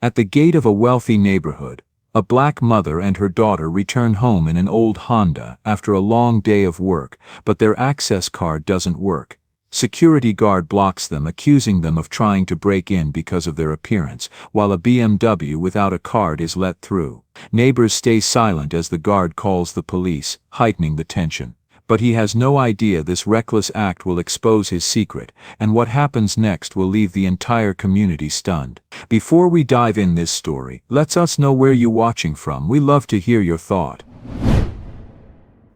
At the gate of a wealthy neighborhood, a black mother and her daughter return home in an old Honda after a long day of work, but their access card doesn't work. Security guard blocks them, accusing them of trying to break in because of their appearance, while a BMW without a card is let through. Neighbors stay silent as the guard calls the police, heightening the tension. But he has no idea this reckless act will expose his secret, and what happens next will leave the entire community stunned. Before we dive in this story, let us know where you're watching from. We love to hear your thought.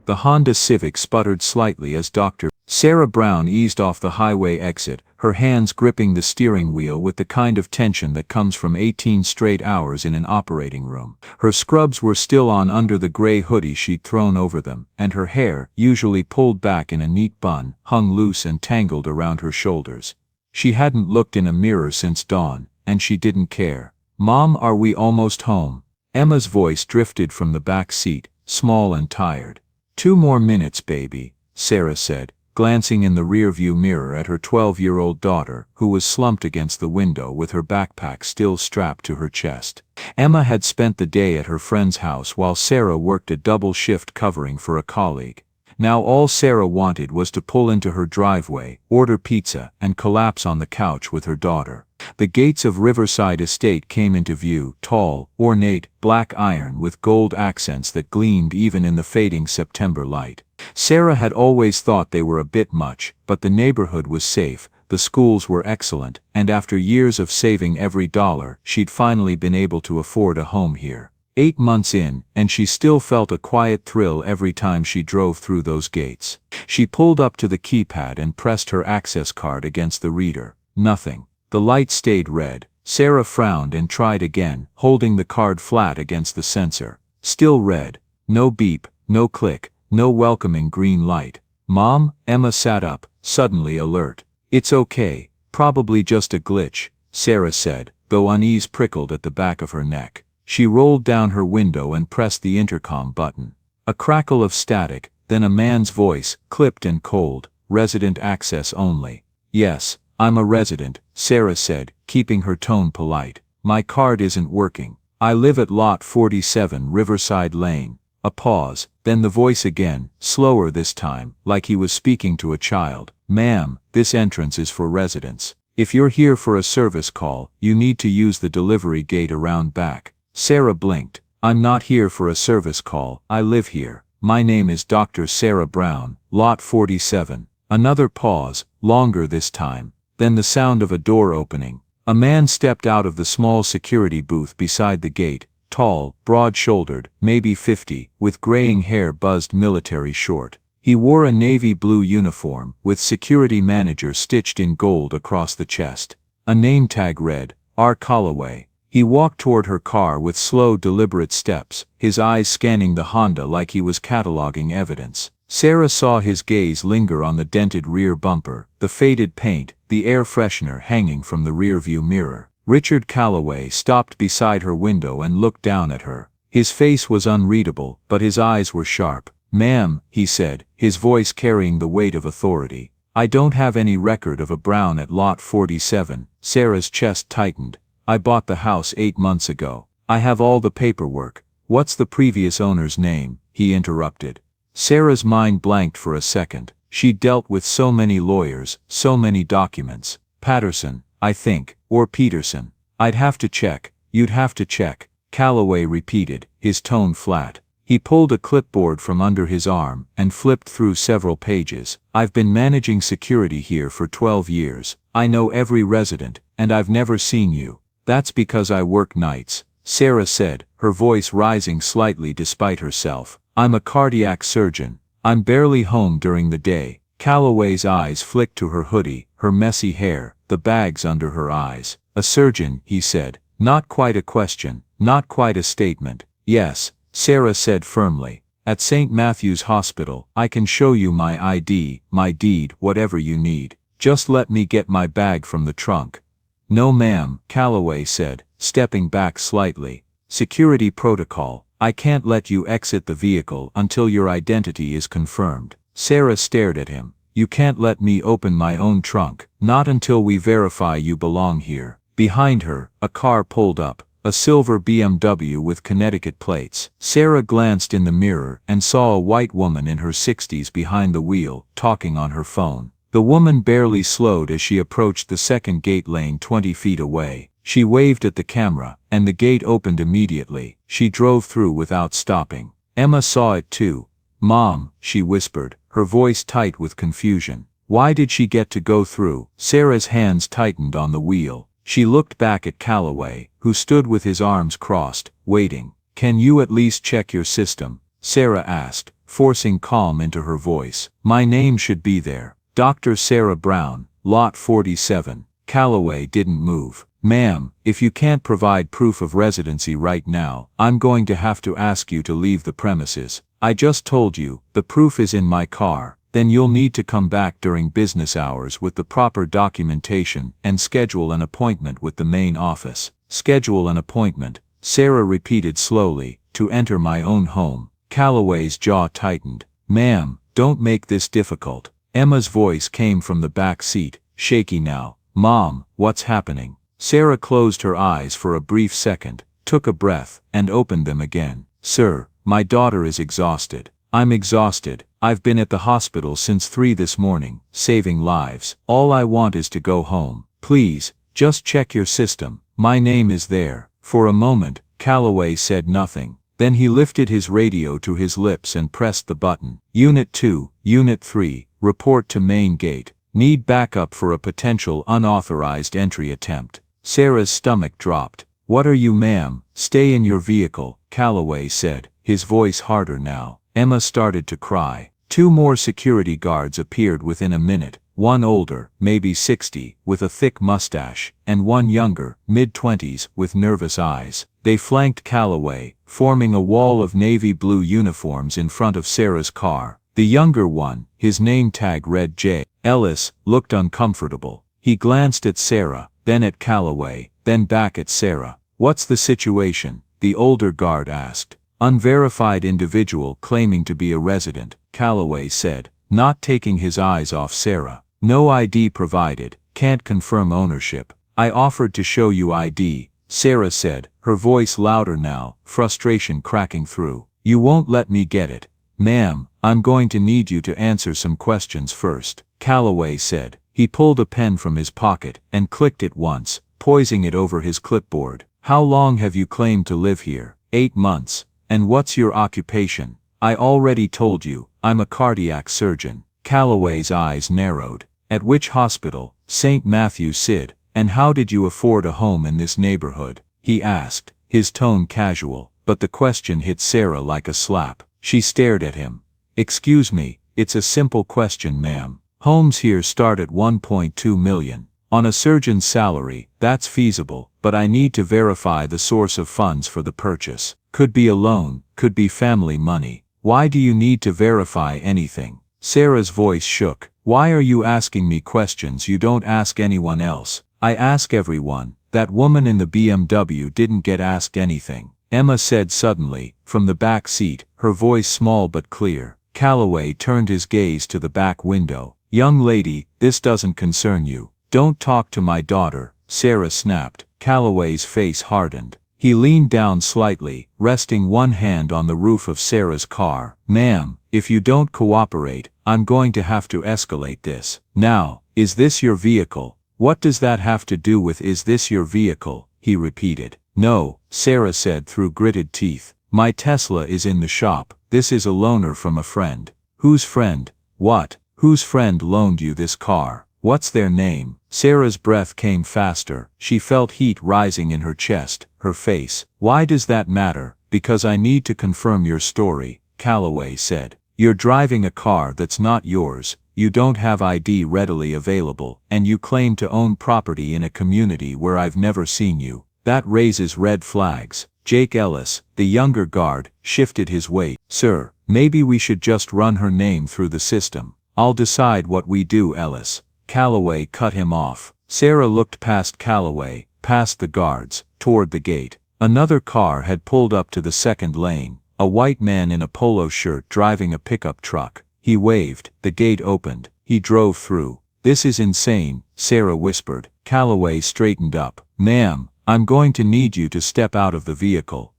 The Honda Civic sputtered slightly as Dr. Sarah Brown eased off the highway exit, her hands gripping the steering wheel with the kind of tension that comes from 18 straight hours in an operating room. Her scrubs were still on under the gray hoodie she'd thrown over them, and her hair, usually pulled back in a neat bun, hung loose and tangled around her shoulders. She hadn't looked in a mirror since dawn, and she didn't care. "Mom, are we almost home?" Emma's voice drifted from the back seat, small and tired. "2 more minutes, baby," Sarah said, glancing in the rearview mirror at her 12-year-old daughter, who was slumped against the window with her backpack still strapped to her chest. Emma had spent the day at her friend's house while Sarah worked a double shift covering for a colleague. Now all Sarah wanted was to pull into her driveway, order pizza, and collapse on the couch with her daughter. The gates of Riverside Estate came into view, tall, ornate, black iron with gold accents that gleamed even in the fading September light. Sarah had always thought they were a bit much, but the neighborhood was safe, the schools were excellent, and after years of saving every dollar, she'd finally been able to afford a home here. 8 months in, and she still felt a quiet thrill every time she drove through those gates. She pulled up to the keypad and pressed her access card against the reader. Nothing. The light stayed red. Sarah frowned and tried again, holding the card flat against the sensor. Still red. No beep, no click, no welcoming green light. "Mom?" Emma sat up, suddenly alert. "It's okay, probably just a glitch," Sarah said, though unease prickled at the back of her neck. She rolled down her window and pressed the intercom button. A crackle of static, then a man's voice, clipped and cold. "Resident access only." "Yes, I'm a resident," Sarah said, keeping her tone polite. "My card isn't working. I live at Lot 47 Riverside Lane." A pause, then the voice again, slower this time, like he was speaking to a child. "Ma'am, this entrance is for residents. If you're here for a service call, you need to use the delivery gate around back." Sarah blinked. "I'm not here for a service call, I live here. My name is Dr. Sarah Brown, Lot 47. Another pause, longer this time. Then the sound of a door opening. A man stepped out of the small security booth beside the gate, tall, broad-shouldered, maybe 50, with graying hair buzzed military short. He wore a navy blue uniform, with security manager stitched in gold across the chest. A name tag read, R. Calloway. He walked toward her car with slow, deliberate steps, his eyes scanning the Honda like he was cataloging evidence. Sarah saw his gaze linger on the dented rear bumper, the faded paint, the air freshener hanging from the rearview mirror. Richard Calloway stopped beside her window and looked down at her. His face was unreadable, but his eyes were sharp. "Ma'am," he said, his voice carrying the weight of authority. "I don't have any record of a Brown at Lot 47. Sarah's chest tightened. "I bought the house 8 months ago. I have all the paperwork." "What's the previous owner's name?" he interrupted. Sarah's mind blanked for a second. She'd dealt with so many lawyers, so many documents. "Patterson, I think, or Peterson. I'd have to check." "You'd have to check," Calloway repeated, his tone flat. He pulled a clipboard from under his arm and flipped through several pages. "I've been managing security here for 12 years. I know every resident, and I've never seen you." "That's because I work nights," Sarah said, her voice rising slightly despite herself. "I'm a cardiac surgeon. I'm barely home during the day." Calloway's eyes flicked to her hoodie, her messy hair, the bags under her eyes. "A surgeon," he said. Not quite a question, not quite a statement. "Yes," Sarah said firmly. "At St. Matthew's Hospital. I can show you my ID, my deed, whatever you need. Just let me get my bag from the trunk." "No ma'am," Calloway said, stepping back slightly. "Security protocol. I can't let you exit the vehicle until your identity is confirmed." Sarah stared at him. "You can't let me open my own trunk, not until we verify you belong here." Behind her, a car pulled up, a silver BMW with Connecticut plates. Sarah glanced in the mirror and saw a white woman in her 60s behind the wheel, talking on her phone. The woman barely slowed as she approached the second gate lane 20 feet away. She waved at the camera, and the gate opened immediately. She drove through without stopping. Emma saw it too. "Mom," she whispered, her voice tight with confusion. Why did she get to go through? Sarah's hands tightened on the wheel. She looked back at Calloway, who stood with his arms crossed, waiting. "Can you at least check your system?" Sarah asked, forcing calm into her voice. "My name should be there. Dr. Sarah Brown, Lot 47. Calloway didn't move. "Ma'am, if you can't provide proof of residency right now, I'm going to have to ask you to leave the premises. I just told you, the proof is in my car. Then you'll need to come back during business hours with the proper documentation and schedule an appointment with the main office." "Schedule an appointment," Sarah repeated slowly, "to enter my own home." Calloway's jaw tightened. "Ma'am, don't make this difficult." Emma's voice came from the back seat, shaky now. "Mom, what's happening?" Sarah closed her eyes for a brief second, took a breath, and opened them again. "Sir, my daughter is exhausted. I'm exhausted. I've been at the hospital since 3 this morning, saving lives. All I want is to go home. Please, just check your system. My name is there." For a moment, Calloway said nothing. Then he lifted his radio to his lips and pressed the button. "Unit 2, Unit 3, report to main gate. Need backup for a potential unauthorized entry attempt." Sarah's stomach dropped. "What are you, ma'am?" "Stay in your vehicle," Calloway said, his voice harder now. Emma started to cry. 2 more security guards appeared within a minute, one older, maybe 60, with a thick mustache, and one younger, mid-20s, with nervous eyes. They flanked Calloway, forming a wall of navy blue uniforms in front of Sarah's car. The younger one, his name tag read J. Ellis, looked uncomfortable. He glanced at Sarah, then at Calloway, then back at Sarah. "What's the situation?" the older guard asked. "Unverified individual claiming to be a resident," Calloway said, not taking his eyes off Sarah. "No ID provided, can't confirm ownership." "I offered to show you ID," Sarah said, her voice louder now, frustration cracking through. "You won't let me get it." "Ma'am, I'm going to need you to answer some questions first," Calloway said. He pulled a pen from his pocket and clicked it once, poising it over his clipboard. "How long have you claimed to live here?" 8 months. "And what's your occupation?" "I already told you, I'm a cardiac surgeon." Calloway's eyes narrowed. "At which hospital?" "St. Matthew's Sid." "And how did you afford a home in this neighborhood?" he asked, his tone casual, but the question hit Sarah like a slap. She stared at him. "Excuse me, it's a simple question, ma'am. Homes here start at 1.2 million. On a surgeon's salary, that's feasible, but I need to verify the source of funds for the purchase. Could be a loan, could be family money." "Why do you need to verify anything?" Sarah's voice shook. "Why are you asking me questions you don't ask anyone else?" "I ask everyone. That woman in the BMW didn't get asked anything," Emma said suddenly, from the back seat, her voice small but clear. Calloway turned his gaze to the back window. "Young lady, this doesn't concern you." "Don't talk to my daughter," Sarah snapped. Calloway's face hardened. He leaned down slightly, resting one hand on the roof of Sarah's car. "Ma'am, if you don't cooperate, I'm going to have to escalate this. Now, is this your vehicle?" "What does that have to do with is this your vehicle?" he repeated. "No," Sarah said through gritted teeth. "My Tesla is in the shop. This is a loaner from a friend." "Whose friend?" "What? Whose friend loaned you this car? What's their name?" Sarah's breath came faster. She felt heat rising in her chest, her face. "Why does that matter?" "Because I need to confirm your story," Calloway said. "You're driving a car that's not yours, you don't have ID readily available, and you claim to own property in a community where I've never seen you. That raises red flags." Jake Ellis, the younger guard, shifted his weight. "Sir, maybe we should just run her name through the system. I'll decide what we do, Ellis." Calloway cut him off. Sarah looked past Calloway, past the guards, toward the gate. Another car had pulled up to the second lane, a white man in a polo shirt driving a pickup truck. He waved, the gate opened, he drove through. "This is insane," Sarah whispered. Calloway straightened up. "Ma'am, I'm going to need you to step out of the vehicle.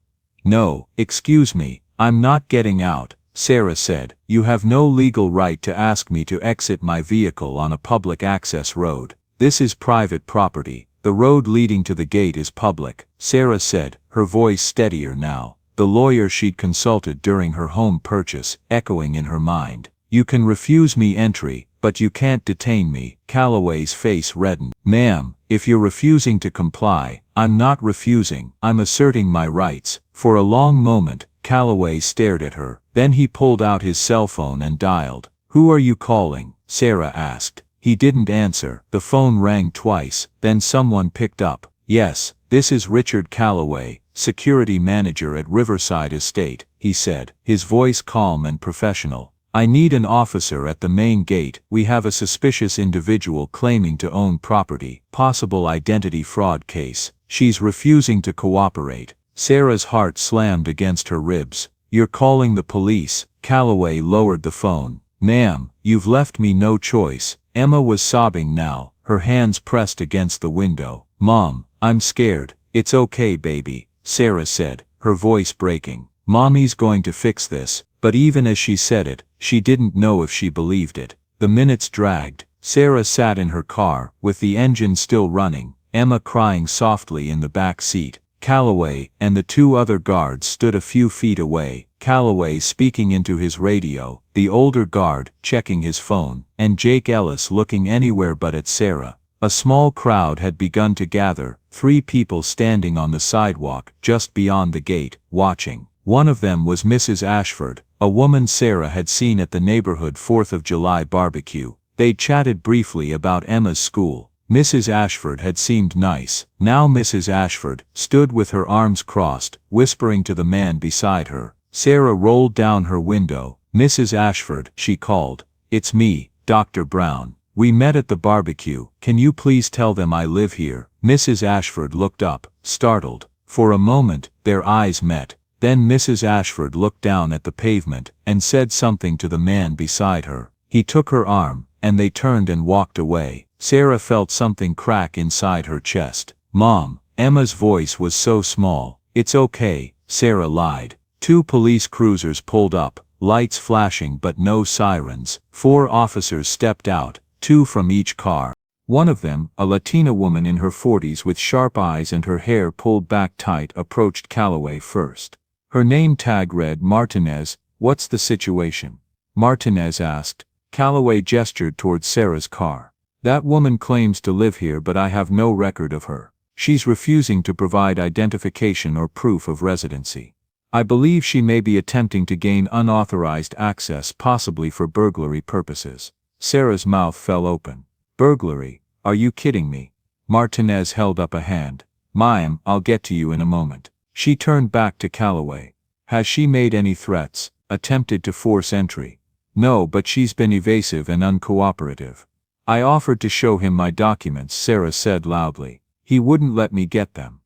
No, excuse me, I'm not getting out, Sarah said. You have no legal right to ask me to exit my vehicle on a public access road. This is private property. The road leading to the gate is public, Sarah said, her voice steadier now, the lawyer she'd consulted during her home purchase echoing in her mind. You can refuse me entry, but you can't detain me. Calloway's face reddened. Ma'am, if you're refusing to comply, I'm not refusing, I'm asserting my rights. For a long moment, Calloway stared at her, then he pulled out his cell phone and dialed. Who are you calling? Sarah asked. He didn't answer. The phone rang twice, then someone picked up. Yes, this is Richard Calloway, security manager at Riverside Estate, he said, his voice calm and professional. I need an officer at the main gate. We have a suspicious individual claiming to own property. Possible identity fraud case. She's refusing to cooperate. Sarah's heart slammed against her ribs. You're calling the police? Calloway lowered the phone. Ma'am, you've left me no choice. Emma was sobbing now, her hands pressed against the window. Mom, I'm scared. It's okay, baby, Sarah said, her voice breaking. Mommy's going to fix this. But even as she said it, she didn't know if she believed it. The minutes dragged. Sarah sat in her car, with the engine still running, Emma crying softly in the back seat. Calloway and the two other guards stood a few feet away, Calloway speaking into his radio, the older guard checking his phone, and Jake Ellis looking anywhere but at Sarah. A small crowd had begun to gather, 3 people standing on the sidewalk just beyond the gate, watching. One of them was Mrs. Ashford, a woman Sarah had seen at the neighborhood 4th of July barbecue. They chatted briefly about Emma's school. Mrs. Ashford had seemed nice. Now Mrs. Ashford stood with her arms crossed, whispering to the man beside her. Sarah rolled down her window. Mrs. Ashford, she called. It's me, Dr. Brown. We met at the barbecue. Can you please tell them I live here? Mrs. Ashford looked up, startled. For a moment, their eyes met. Then Mrs. Ashford looked down at the pavement and said something to the man beside her. He took her arm, and they turned and walked away. Sarah felt something crack inside her chest. Mom, Emma's voice was so small. It's okay, Sarah lied. 2 police cruisers pulled up, lights flashing but no sirens. 4 officers stepped out, 2 from each car. One of them, a Latina woman in her 40s with sharp eyes and her hair pulled back tight, approached Calloway first. Her name tag read Martinez. What's the situation? Martinez asked. Calloway gestured towards Sarah's car. That woman claims to live here, but I have no record of her. She's refusing to provide identification or proof of residency. I believe she may be attempting to gain unauthorized access, possibly for burglary purposes. Sarah's mouth fell open. Burglary? Are you kidding me? Martinez held up a hand. Ma'am, I'll get to you in a moment. She turned back to Calloway. Has she made any threats, attempted to force entry? No, but she's been evasive and uncooperative. I offered to show him my documents, Sarah said loudly. He wouldn't let me get them.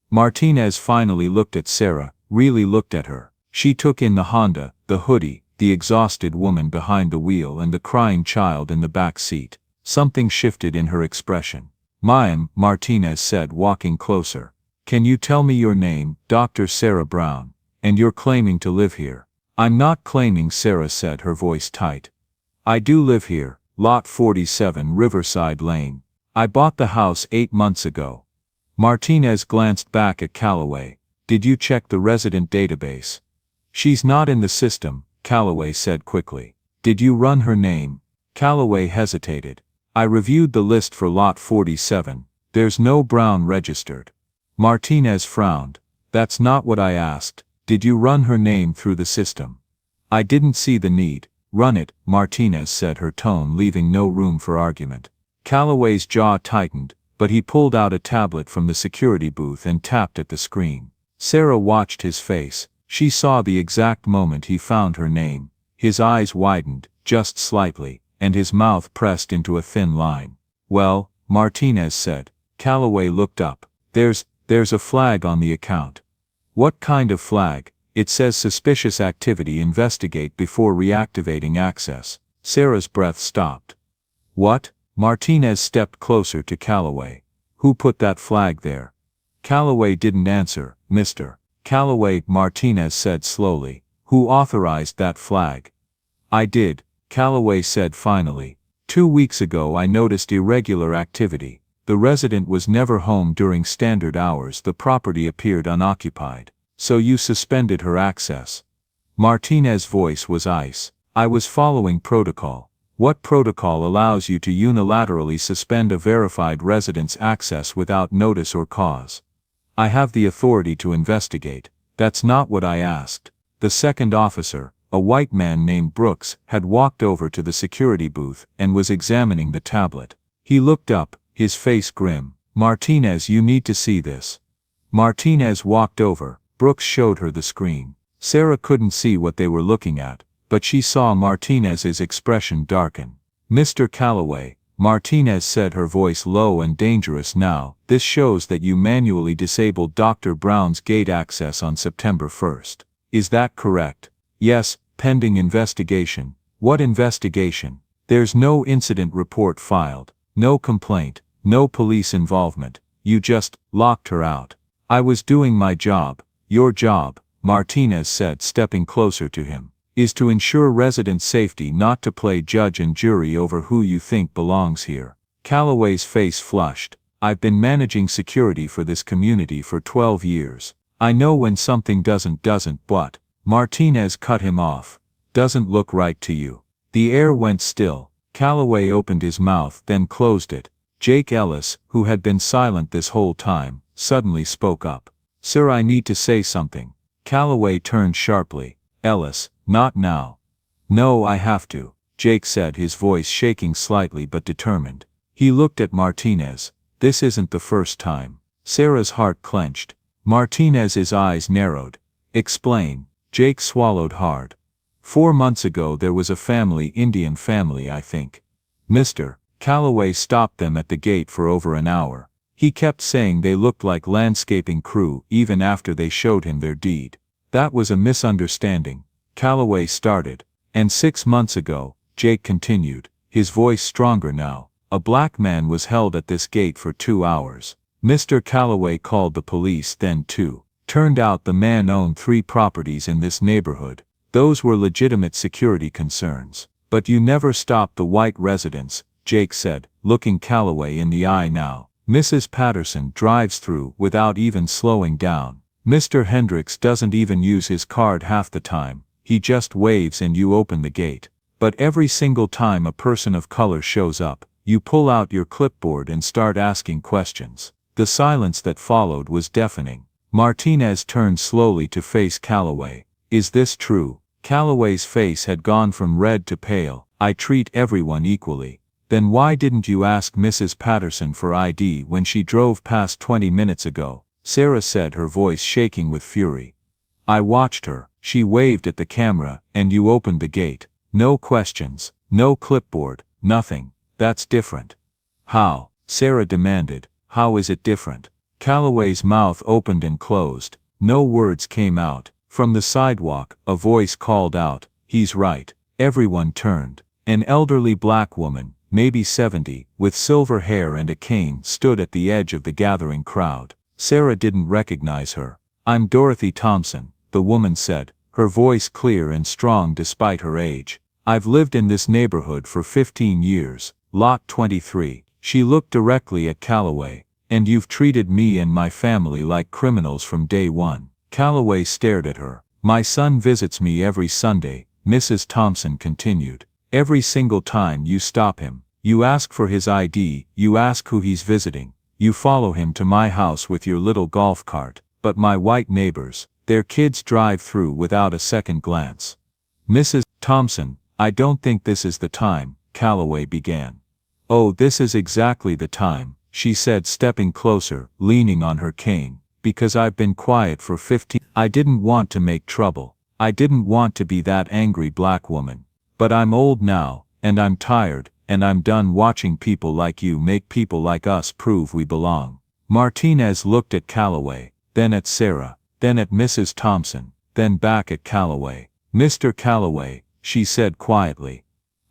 Martinez finally looked at Sarah, really looked at her. She took in the Honda, the hoodie, the exhausted woman behind the wheel and the crying child in the back seat. Something shifted in her expression. Ma'am, Martinez said, walking closer. Can you tell me your name? Dr. Sarah Brown. And you're claiming to live here. I'm not claiming, Sarah said, her voice tight. I do live here, lot 47 Riverside Lane. I bought the house 8 months ago. Martinez glanced back at Calloway. Did you check the resident database? She's not in the system, Calloway said quickly. Did you run her name? Calloway hesitated. I reviewed the list for lot 47. There's no Brown registered. Martinez frowned. That's not what I asked. Did you run her name through the system? I didn't see the need. Run it, Martinez said, her tone leaving no room for argument. Calloway's jaw tightened, but he pulled out a tablet from the security booth and tapped at the screen. Sarah watched his face. She saw the exact moment he found her name. His eyes widened, just slightly, and his mouth pressed into a thin line. Well, Martinez said. Calloway looked up. There's a flag on the account. What kind of flag? It says suspicious activity, investigate before reactivating access. Sarah's breath stopped. What? Martinez stepped closer to Calloway. Who put that flag there? Calloway didn't answer. Mr. Calloway, Martinez said slowly. Who authorized that flag? I did, Calloway said finally. 2 weeks ago I noticed irregular activity. The resident was never home during standard hours. The property appeared unoccupied. So you suspended her access. Martinez's voice was ice. I was following protocol. What protocol allows you to unilaterally suspend a verified resident's access without notice or cause? I have the authority to investigate. That's not what I asked. The second officer, a white man named Brooks, had walked over to the security booth and was examining the tablet. He looked up, his face grim. Martinez, you need to see this. Martinez walked over. Brooks showed her the screen. Sarah couldn't see what they were looking at, but she saw Martinez's expression darken. Mr. Calloway, Martinez said, her voice low and dangerous now, this shows that you manually disabled Dr. Brown's gate access on September 1st. Is that correct? Yes, pending investigation. What investigation? There's no incident report filed, no complaint, no police involvement. You just locked her out. I was doing my job. Your job, Martinez said, stepping closer to him, is to ensure resident safety, not to play judge and jury over who you think belongs here. Calloway's face flushed. I've been managing security for this community for 12 years. I know when something doesn't, but Martinez cut him off. Doesn't look right to you. The air went still. Calloway opened his mouth, then closed it. Jake Ellis, who had been silent this whole time, suddenly spoke up. Sir, I need to say something. Calloway turned sharply. Ellis, not now. No, I have to, Jake said, his voice shaking slightly but determined. He looked at Martinez. This isn't the first time. Sarah's heart clenched. Martinez's eyes narrowed. Explain. Jake swallowed hard. 4 months ago there was a family, Indian family, I think. Mr. Calloway stopped them at the gate for over an hour. He kept saying they looked like landscaping crew even after they showed him their deed. That was a misunderstanding, Calloway started. And 6 months ago, Jake continued, his voice stronger now, a black man was held at this gate for 2 hours. Mr. Calloway called the police then too. Turned out the man owned 3 properties in this neighborhood. Those were legitimate security concerns. But you never stopped the white residents, Jake said, looking Calloway in the eye now. Mrs. Patterson drives through without even slowing down. Mr. Hendricks doesn't even use his card half the time. He just waves and you open the gate. But every single time a person of color shows up, you pull out your clipboard and start asking questions. The silence that followed was deafening. Martinez turned slowly to face Calloway. Is this true? Calloway's face had gone from red to pale. I treat everyone equally. Then why didn't you ask Mrs. Patterson for ID when she drove past 20 minutes ago? Sarah said, her voice shaking with fury. I watched her. She waved at the camera, and you opened the gate. No questions, no clipboard, nothing. That's different. How? Sarah demanded. How is it different? Calloway's mouth opened and closed. No words came out. From the sidewalk, a voice called out, he's right. Everyone turned. An elderly black woman, maybe 70, with silver hair and a cane, stood at the edge of the gathering crowd. Sarah didn't recognize her. I'm Dorothy Thompson, the woman said, her voice clear and strong despite her age. I've lived in this neighborhood for 15 years, lot 23. She looked directly at Calloway. And you've treated me and my family like criminals from day one. Calloway stared at her. My son visits me every Sunday, Mrs. Thompson continued. Every single time you stop him, you ask for his ID, you ask who he's visiting, you follow him to my house with your little golf cart, but my white neighbors, their kids drive through without a second glance. Mrs. Thompson, I don't think this is the time, Calloway began. Oh, this is exactly the time, she said, stepping closer, leaning on her cane, because I've been quiet for 15. I didn't want to make trouble. I didn't want to be that angry black woman. But I'm old now, and I'm tired, and I'm done watching people like you make people like us prove we belong. Martinez looked at Calloway, then at Sarah, then at Mrs. Thompson, then back at Calloway. Mr. Calloway, she said quietly.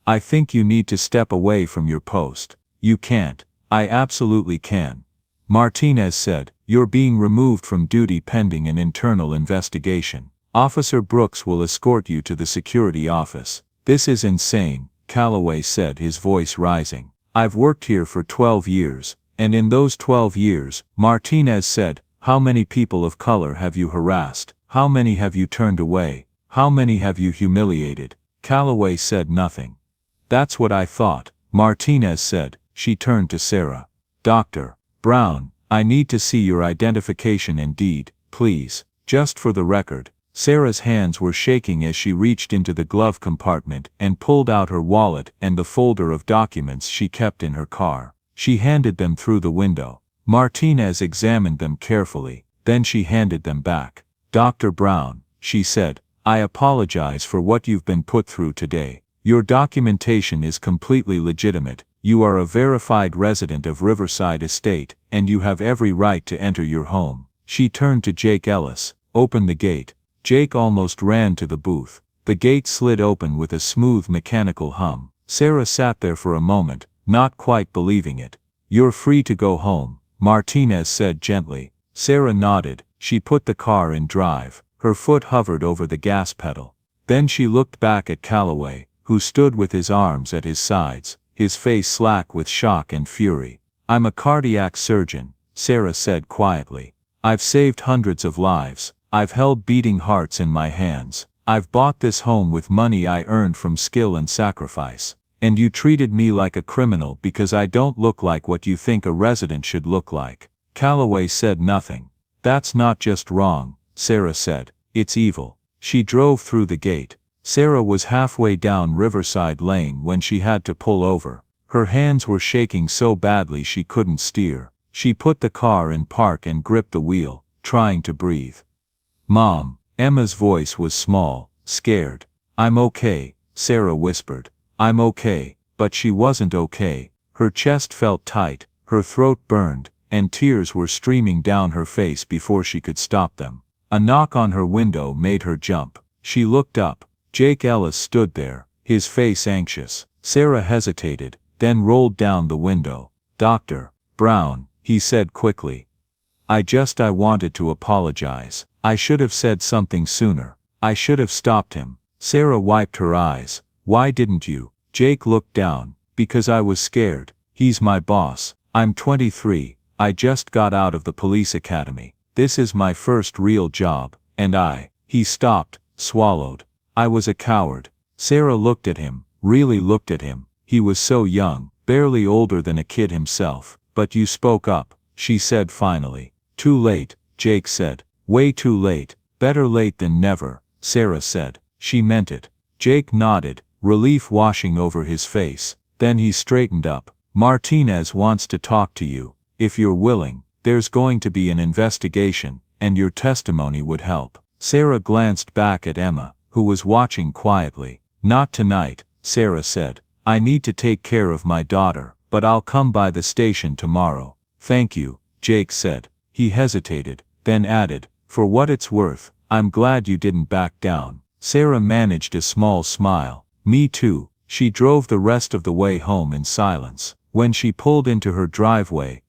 I think you need to step away from your post. You can't. I absolutely can. Martinez said, "You're being removed from duty pending an internal investigation. Officer Brooks will escort you to the security office." "This is insane," Calloway said, his voice rising. "I've worked here for 12 years, and in those 12 years," Martinez said, "how many people of color have you harassed? How many have you turned away? How many have you humiliated?" Calloway said nothing. "That's what I thought," Martinez said. She turned to Sarah. "Dr. Brown, I need to see your identification and deed, please, just for the record." Sarah's hands were shaking as she reached into the glove compartment and pulled out her wallet and the folder of documents she kept in her car. She handed them through the window. Martinez examined them carefully, then she handed them back. "Dr. Brown," she said, "I apologize for what you've been put through today. Your documentation is completely legitimate. You are a verified resident of Riverside Estate, and you have every right to enter your home." She turned to Jake Ellis. "Open the gate." Jake almost ran to the booth. The gate slid open with a smooth mechanical hum. Sarah sat there for a moment, not quite believing it. "You're free to go home," Martinez said gently. Sarah nodded. She put the car in drive. Her foot hovered over the gas pedal. Then she looked back at Calloway, who stood with his arms at his sides, his face slack with shock and fury. "I'm a cardiac surgeon," Sarah said quietly. "I've saved hundreds of lives. I've held beating hearts in my hands. I've bought this home with money I earned from skill and sacrifice. And you treated me like a criminal because I don't look like what you think a resident should look like." Calloway said nothing. "That's not just wrong," Sarah said. "It's evil." She drove through the gate. Sarah was halfway down Riverside Lane when she had to pull over. Her hands were shaking so badly she couldn't steer. She put the car in park and gripped the wheel, trying to breathe. "Mom," Emma's voice was small, scared. "I'm okay," Sarah whispered. "I'm okay," but she wasn't okay. Her chest felt tight, her throat burned, and tears were streaming down her face before she could stop them. A knock on her window made her jump. She looked up. Jake Ellis stood there, his face anxious. Sarah hesitated, then rolled down the window. "Dr. Brown," he said quickly. I wanted to apologize. I should have said something sooner. I should have stopped him." Sarah wiped her eyes. "Why didn't you?" Jake looked down. "Because I was scared. He's my boss. I'm 23. I just got out of the police academy. This is my first real job, and He stopped, swallowed. "I was a coward." Sarah looked at him, really looked at him. He was so young, barely older than a kid himself. "But you spoke up," she said finally. "Too late," Jake said. "Way too late." "Better late than never," Sarah said. She meant it. Jake nodded, relief washing over his face. Then he straightened up. "Martinez wants to talk to you, if you're willing. There's going to be an investigation, and your testimony would help." Sarah glanced back at Emma, who was watching quietly. "Not tonight," Sarah said. "I need to take care of my daughter, but I'll come by the station tomorrow." "Thank you," Jake said. He hesitated, then added, "For what it's worth, I'm glad you didn't back down." Sarah managed a small smile. "Me too." She drove the rest of the way home in silence. When she pulled into her driveway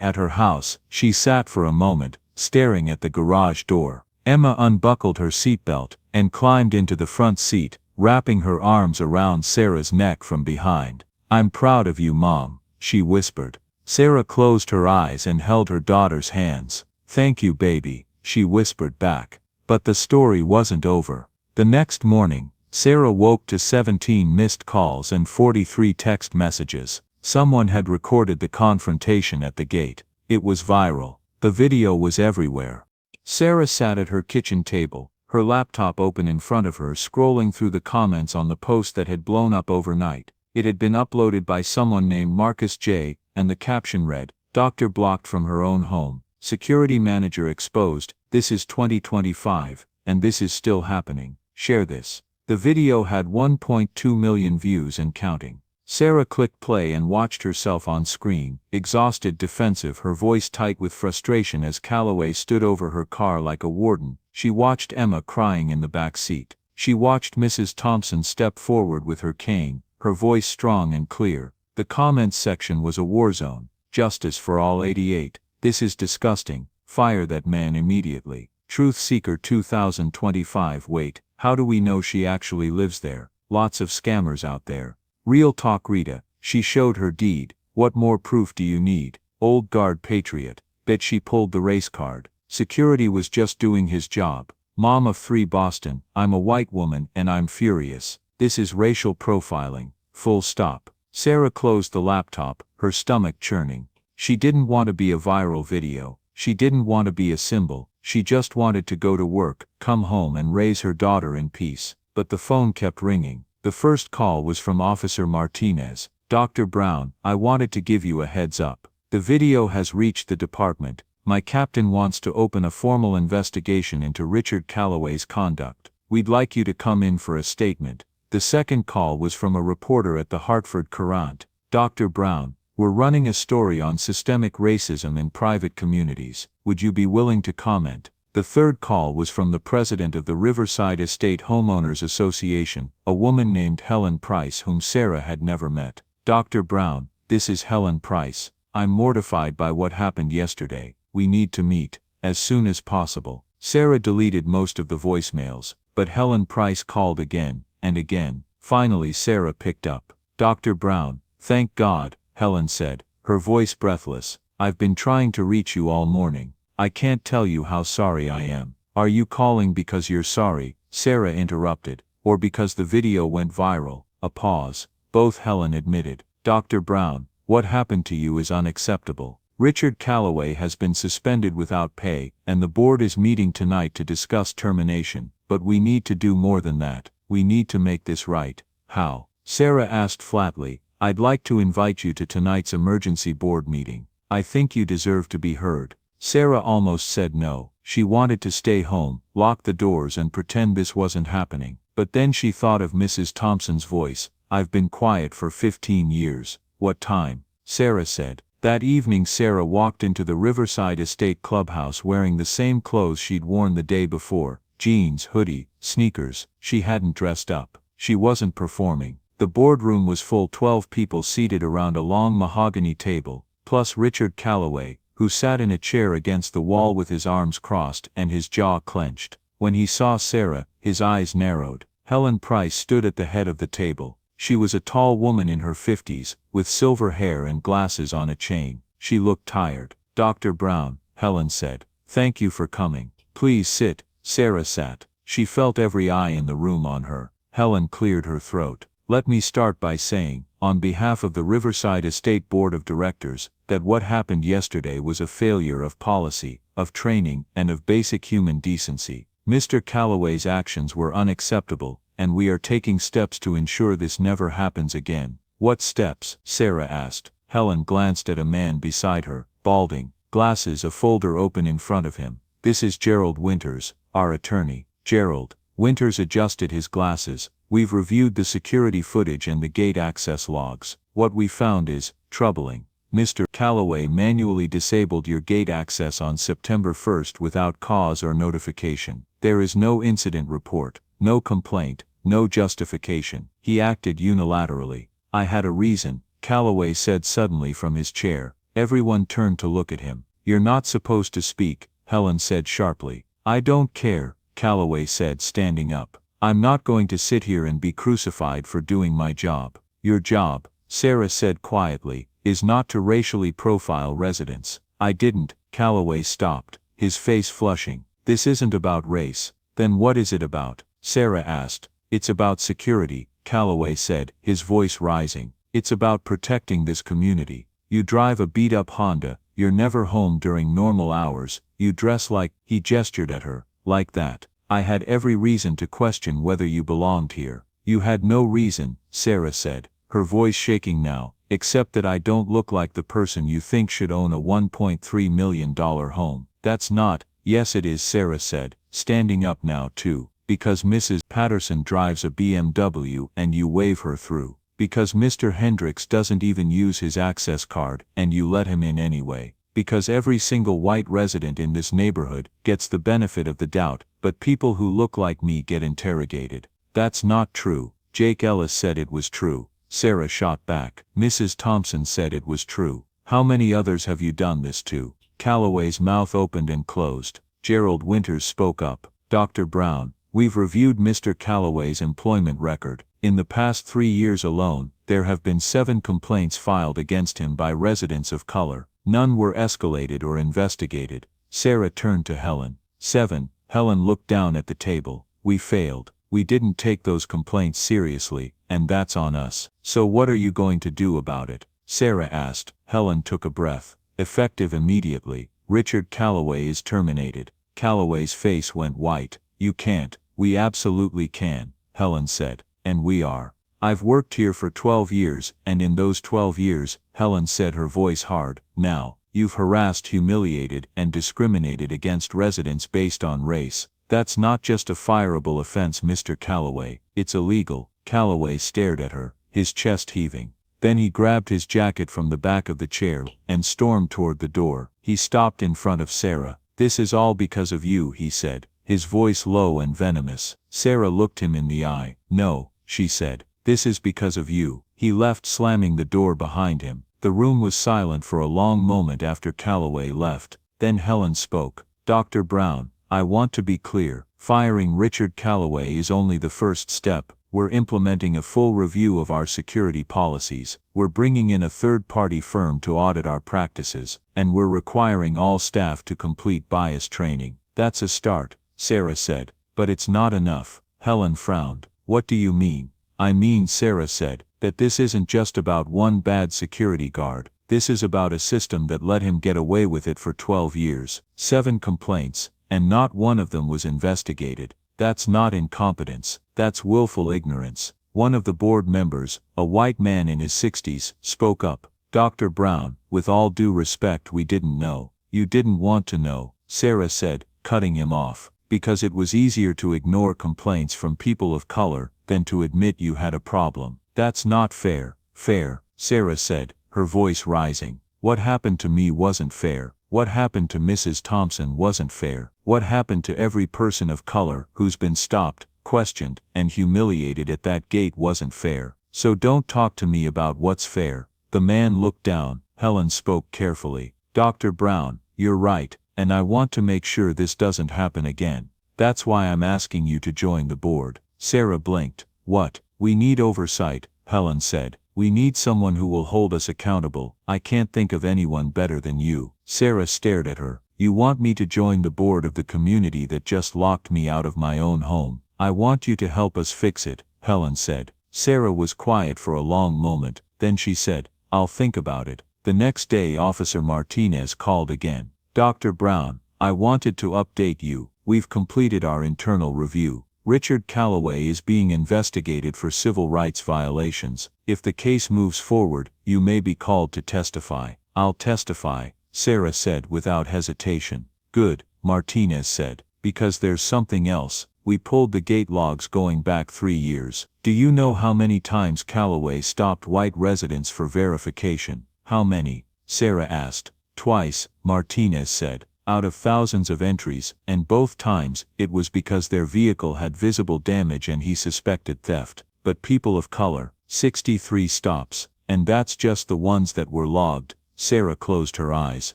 at her house, she sat for a moment, staring at the garage door. Emma unbuckled her seatbelt and climbed into the front seat, wrapping her arms around Sarah's neck from behind. "I'm proud of you, Mom," she whispered. Sarah closed her eyes and held her daughter's hands. "Thank you, baby," she whispered back. But the story wasn't over. The next morning, Sarah woke to 17 missed calls and 43 text messages. Someone had recorded the confrontation at the gate. It was viral. The video was everywhere. Sarah sat at her kitchen table, her laptop open in front of her, scrolling through the comments on the post that had blown up overnight. It had been uploaded by someone named Marcus J., and the caption read, "Doctor blocked from her own home. Security manager exposed. This is 2025, and this is still happening. Share this." The video had 1.2 million views and counting. Sarah clicked play and watched herself on screen, exhausted, defensive, her voice tight with frustration as Calloway stood over her car like a warden. She watched Emma crying in the back seat. She watched Mrs. Thompson step forward with her cane, her voice strong and clear. The comments section was a war zone. Justice for all 88. This is disgusting. Fire that man immediately. Truth Seeker 2025. Wait, how do we know she actually lives there? Lots of scammers out there. Real talk Rita, she showed her deed. What more proof do you need? Old guard patriot. Bet she pulled the race card. Security was just doing his job. Mom of 3 Boston, I'm a white woman and I'm furious. This is racial profiling. Full stop. Sarah closed the laptop, her stomach churning. She didn't want to be a viral video. She didn't want to be a symbol. She just wanted to go to work, come home and raise her daughter in peace. But the phone kept ringing. The first call was from Officer Martinez. Dr. Brown, I wanted to give you a heads up. The video has reached the department. My captain wants to open a formal investigation into Richard Calloway's conduct. We'd like you to come in for a statement. The second call was from a reporter at the Hartford Courant. Dr. Brown, we're running a story on systemic racism in private communities. Would you be willing to comment? The third call was from the president of the Riverside Estate Homeowners Association, a woman named Helen Price whom Sarah had never met. Dr. Brown, this is Helen Price. I'm mortified by what happened yesterday. We need to meet, as soon as possible. Sarah deleted most of the voicemails, but Helen Price called again, and again. Finally Sarah picked up. Dr. Brown, thank God, Helen said, her voice breathless. I've been trying to reach you all morning. I can't tell you how sorry I am. Are you calling because you're sorry? Sarah interrupted. Or because the video went viral? A pause. Both Helen admitted. Dr. Brown, what happened to you is unacceptable. Richard Calloway has been suspended without pay, and the board is meeting tonight to discuss termination. But we need to do more than that. We need to make this right. How? Sarah asked flatly. I'd like to invite you to tonight's emergency board meeting. I think you deserve to be heard. Sarah almost said no. She wanted to stay home, lock the doors and pretend this wasn't happening. But then she thought of Mrs. Thompson's voice. I've been quiet for 15 years. What time? Sarah said. That evening Sarah walked into the Riverside Estate clubhouse wearing the same clothes she'd worn the day before. Jeans, hoodie, sneakers. She hadn't dressed up. She wasn't performing. The boardroom was full, 12 people seated around a long mahogany table, plus Richard Calloway, who sat in a chair against the wall with his arms crossed and his jaw clenched. When he saw Sarah, his eyes narrowed. Helen Price stood at the head of the table. She was a tall woman in her 50s, with silver hair and glasses on a chain. She looked tired. Dr. Brown, Helen said. Thank you for coming. Please sit. Sarah sat. She felt every eye in the room on her. Helen cleared her throat. Let me start by saying, on behalf of the Riverside Estate Board of Directors, that what happened yesterday was a failure of policy, of training, and of basic human decency. Mr. Calloway's actions were unacceptable, and we are taking steps to ensure this never happens again. What steps? Sarah asked. Helen glanced at a man beside her, balding, glasses, a folder open in front of him. This is Gerald Winters, our attorney. Gerald. Winters adjusted his glasses. We've reviewed the security footage and the gate access logs. What we found is troubling. Mr. Calloway manually disabled your gate access on September 1st without cause or notification. There is no incident report, no complaint, no justification. He acted unilaterally. I had a reason, Calloway said suddenly from his chair. Everyone turned to look at him. You're not supposed to speak, Helen said sharply. I don't care, Calloway said, standing up. I'm not going to sit here and be crucified for doing my job. Your job, Sarah said quietly, is not to racially profile residents. I didn't. Calloway stopped, his face flushing. This isn't about race. Then what is it about? Sarah asked. It's about security, Calloway said, his voice rising. It's about protecting this community. You drive a beat-up Honda, you're never home during normal hours, you dress like, he gestured at her, like that. I had every reason to question whether you belonged here. You had no reason, Sarah said, her voice shaking now, except that I don't look like the person you think should own a $1.3 million home. That's not, yes it is, Sarah said, standing up now too, because Mrs. Patterson drives a BMW and you wave her through, because Mr. Hendricks doesn't even use his access card and you let him in anyway, because every single white resident in this neighborhood gets the benefit of the doubt, but people who look like me get interrogated. That's not true. Jake Ellis said it was true. Sarah shot back. Mrs. Thompson said it was true. How many others have you done this to? Calloway's mouth opened and closed. Gerald Winters spoke up. Dr. Brown, we've reviewed Mr. Calloway's employment record. In the past 3 years alone, there have been 7 complaints filed against him by residents of color. None were escalated or investigated. Sarah turned to Helen. 7. Helen looked down at the table. We failed. We didn't take those complaints seriously, and that's on us. So what are you going to do about it? Sarah asked. Helen took a breath. Effective immediately. Richard Calloway is terminated. Calloway's face went white. You can't. We absolutely can, Helen said. And we are. I've worked here for 12 years, and in those 12 years, Helen said, her voice hard, now, you've harassed, humiliated, and discriminated against residents based on race. That's not just a fireable offense, Mr. Calloway, it's illegal. Calloway stared at her, his chest heaving. Then he grabbed his jacket from the back of the chair and stormed toward the door. He stopped in front of Sarah. This is all because of you, he said, his voice low and venomous. Sarah looked him in the eye. No, she said, this is because of you. He left, slamming the door behind him. The room was silent for a long moment after Calloway left. Then Helen spoke. Dr. Brown, I want to be clear. Firing Richard Calloway is only the first step. We're implementing a full review of our security policies, we're bringing in a third-party firm to audit our practices, and we're requiring all staff to complete bias training. That's a start, Sarah said. But it's not enough. Helen frowned. What do you mean? I mean, Sarah said, that this isn't just about one bad security guard. This is about a system that let him get away with it for 12 years. 7 complaints, and not one of them was investigated. That's not incompetence, that's willful ignorance. One of the board members, a white man in his 60s, spoke up. Dr. Brown, with all due respect, we didn't know. You didn't want to know, Sarah said, cutting him off, because it was easier to ignore complaints from people of color than to admit you had a problem. That's not fair. Fair, Sarah said, her voice rising. What happened to me wasn't fair. What happened to Mrs. Thompson wasn't fair. What happened to every person of color who's been stopped, questioned, and humiliated at that gate wasn't fair. So don't talk to me about what's fair. The man looked down. Helen spoke carefully. Dr. Brown, you're right, and I want to make sure this doesn't happen again. That's why I'm asking you to join the board. Sarah blinked. What? We need oversight, Helen said. We need someone who will hold us accountable. I can't think of anyone better than you. Sarah stared at her. You want me to join the board of the community that just locked me out of my own home? I want you to help us fix it, Helen said. Sarah was quiet for a long moment, then she said, I'll think about it. The next day Officer Martinez called again. Dr. Brown, I wanted to update you. We've completed our internal review. Richard Calloway is being investigated for civil rights violations. If the case moves forward, you may be called to testify. I'll testify, Sarah said without hesitation. Good, Martinez said, because there's something else. We pulled the gate logs going back 3 years. Do you know how many times Calloway stopped white residents for verification? How many? Sarah asked. Twice, Martinez said. Out of thousands of entries, and both times, it was because their vehicle had visible damage and he suspected theft. But people of color, 63 stops, and that's just the ones that were logged. Sarah closed her eyes.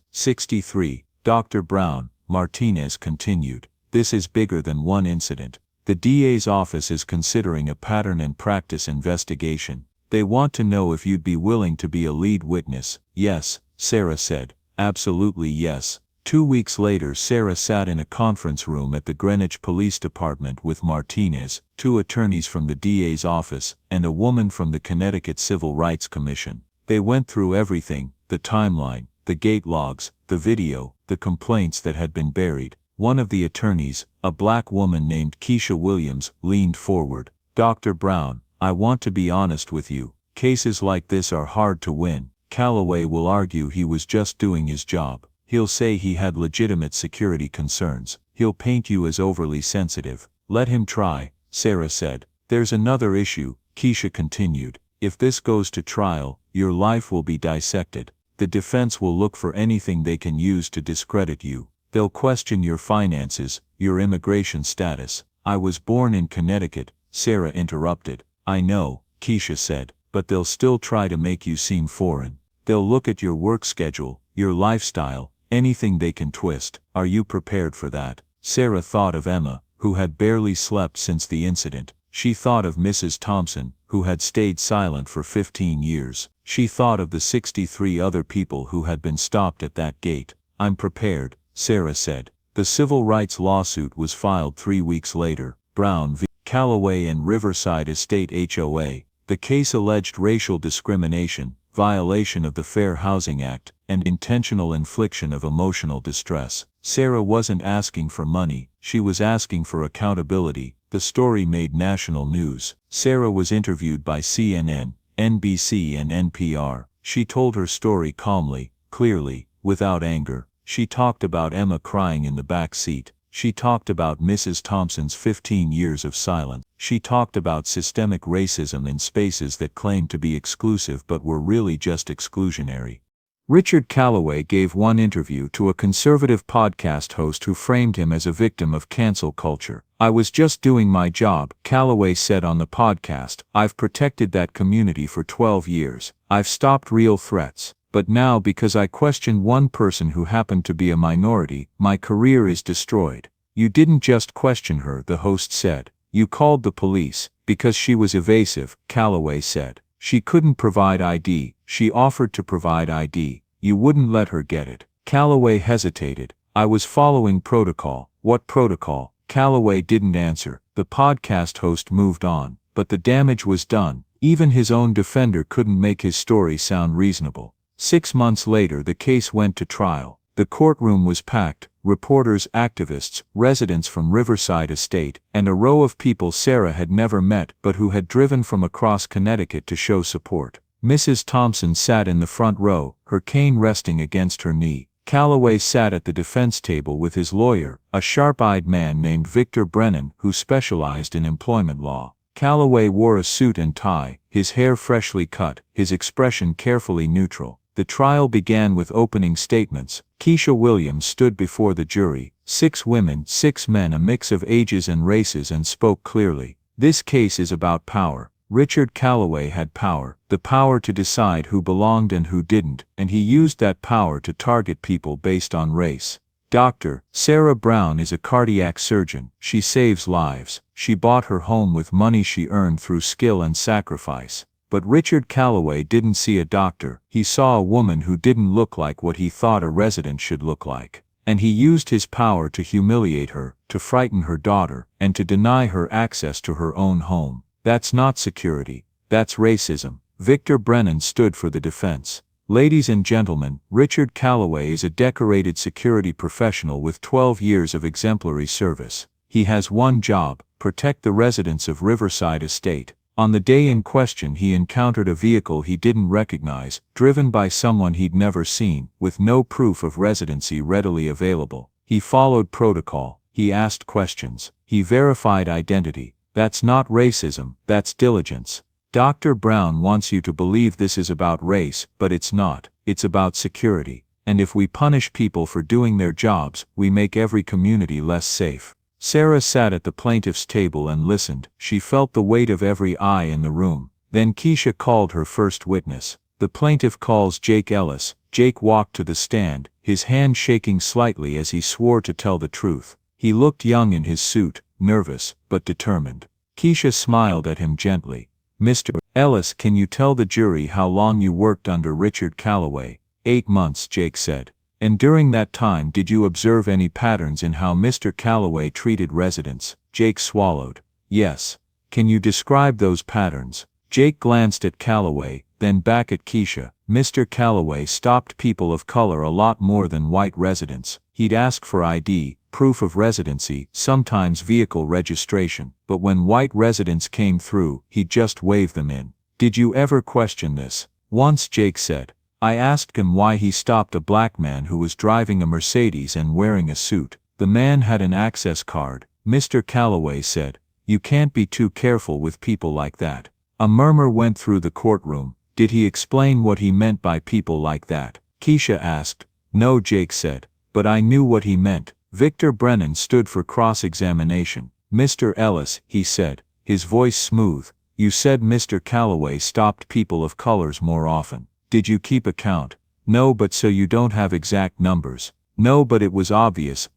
63. Dr. Brown, Martinez continued. This is bigger than one incident. The DA's office is considering a pattern and practice investigation. They want to know if you'd be willing to be a lead witness. Yes, Sarah said. Absolutely yes. 2 weeks later, Sarah sat in a conference room at the Greenwich Police Department with Martinez, 2 attorneys from the DA's office, and a woman from the Connecticut Civil Rights Commission. They went through everything, the timeline, the gate logs, the video, the complaints that had been buried. One of the attorneys, a black woman named Keisha Williams, leaned forward. Dr. Brown, I want to be honest with you. Cases like this are hard to win. Calloway will argue he was just doing his job. He'll say he had legitimate security concerns. He'll paint you as overly sensitive. Let him try, Sarah said. There's another issue, Keisha continued. If this goes to trial, your life will be dissected. The defense will look for anything they can use to discredit you. They'll question your finances, your immigration status. I was born in Connecticut, Sarah interrupted. I know, Keisha said, but they'll still try to make you seem foreign. They'll look at your work schedule, your lifestyle, anything they can twist. Are you prepared for that? Sarah thought of Emma, who had barely slept since the incident. She thought of Mrs. Thompson, who had stayed silent for 15 years. She thought of the 63 other people who had been stopped at that gate. I'm prepared, Sarah said. The civil rights lawsuit was filed 3 weeks later. Brown v. Callaway and Riverside Estate HOA. The case alleged racial discrimination, violation of the Fair Housing Act, and intentional infliction of emotional distress. Sarah wasn't asking for money, she was asking for accountability. The story made national news. Sarah was interviewed by CNN, NBC and NPR. She told her story calmly, clearly, without anger. She talked about Emma crying in the back seat. She talked about Mrs. Thompson's 15 years of silence. She talked about systemic racism in spaces that claimed to be exclusive but were really just exclusionary. Richard Callaway gave one interview to a conservative podcast host who framed him as a victim of cancel culture. I was just doing my job, Callaway said on the podcast. I've protected that community for 12 years. I've stopped real threats. But now because I questioned one person who happened to be a minority, my career is destroyed. You didn't just question her, the host said. You called the police, because she was evasive, Callaway said. She couldn't provide ID, she offered to provide ID. You wouldn't let her get it. Callaway hesitated. I was following protocol. What protocol? Callaway didn't answer. The podcast host moved on. But the damage was done. Even his own defender couldn't make his story sound reasonable. 6 months later the case went to trial. The courtroom was packed, reporters, activists, residents from Riverside Estate, and a row of people Sarah had never met but who had driven from across Connecticut to show support. Mrs. Thompson sat in the front row, her cane resting against her knee. Callaway sat at the defense table with his lawyer, a sharp-eyed man named Victor Brennan who specialized in employment law. Callaway wore a suit and tie, his hair freshly cut, his expression carefully neutral. The trial began with opening statements. Keisha Williams stood before the jury, 6 women, 6 men, a mix of ages and races, and spoke clearly. This case is about power. Richard Callaway had power, the power to decide who belonged and who didn't, and he used that power to target people based on race. Dr. Sarah Brown is a cardiac surgeon. She saves lives. She bought her home with money she earned through skill and sacrifice. But Richard Callaway didn't see a doctor. He saw a woman who didn't look like what he thought a resident should look like. And he used his power to humiliate her, to frighten her daughter, and to deny her access to her own home. That's not security. That's racism. Victor Brennan stood for the defense. Ladies and gentlemen, Richard Callaway is a decorated security professional with 12 years of exemplary service. He has one job: protect the residents of Riverside Estate. On the day in question he encountered a vehicle he didn't recognize, driven by someone he'd never seen, with no proof of residency readily available. He followed protocol. He asked questions. He verified identity. That's not racism, that's diligence. Dr. Brown wants you to believe this is about race, but it's not. It's about security. And if we punish people for doing their jobs, we make every community less safe. Sarah sat at the plaintiff's table and listened. She felt the weight of every eye in the room. Then Keisha called her first witness. The plaintiff calls Jake Ellis. Jake walked to the stand, his hand shaking slightly as he swore to tell the truth. He looked young in his suit, nervous, but determined. Keisha smiled at him gently. Mr. Ellis, can you tell the jury how long you worked under Richard Callaway? 8 months, Jake said. And during that time did you observe any patterns in how Mr. Callaway treated residents? Jake swallowed. Yes. Can you describe those patterns? Jake glanced at Callaway, then back at Keisha. Mr. Callaway stopped people of color a lot more than white residents. He'd ask for ID, proof of residency, sometimes vehicle registration, but when white residents came through, he'd just wave them in. Did you ever question this? Once, Jake said. I asked him why he stopped a black man who was driving a Mercedes and wearing a suit. The man had an access card. Mr. Callaway said, "You can't be too careful with people like that." A murmur went through the courtroom. Did he explain what he meant by people like that? Keisha asked. No, Jake said. But I knew what he meant. Victor Brennan stood for cross-examination. Mr. Ellis, he said, his voice smooth, you said Mr. Callaway stopped people of colors more often. Did you keep account? No, but so you don't have exact numbers. No, but it was obvious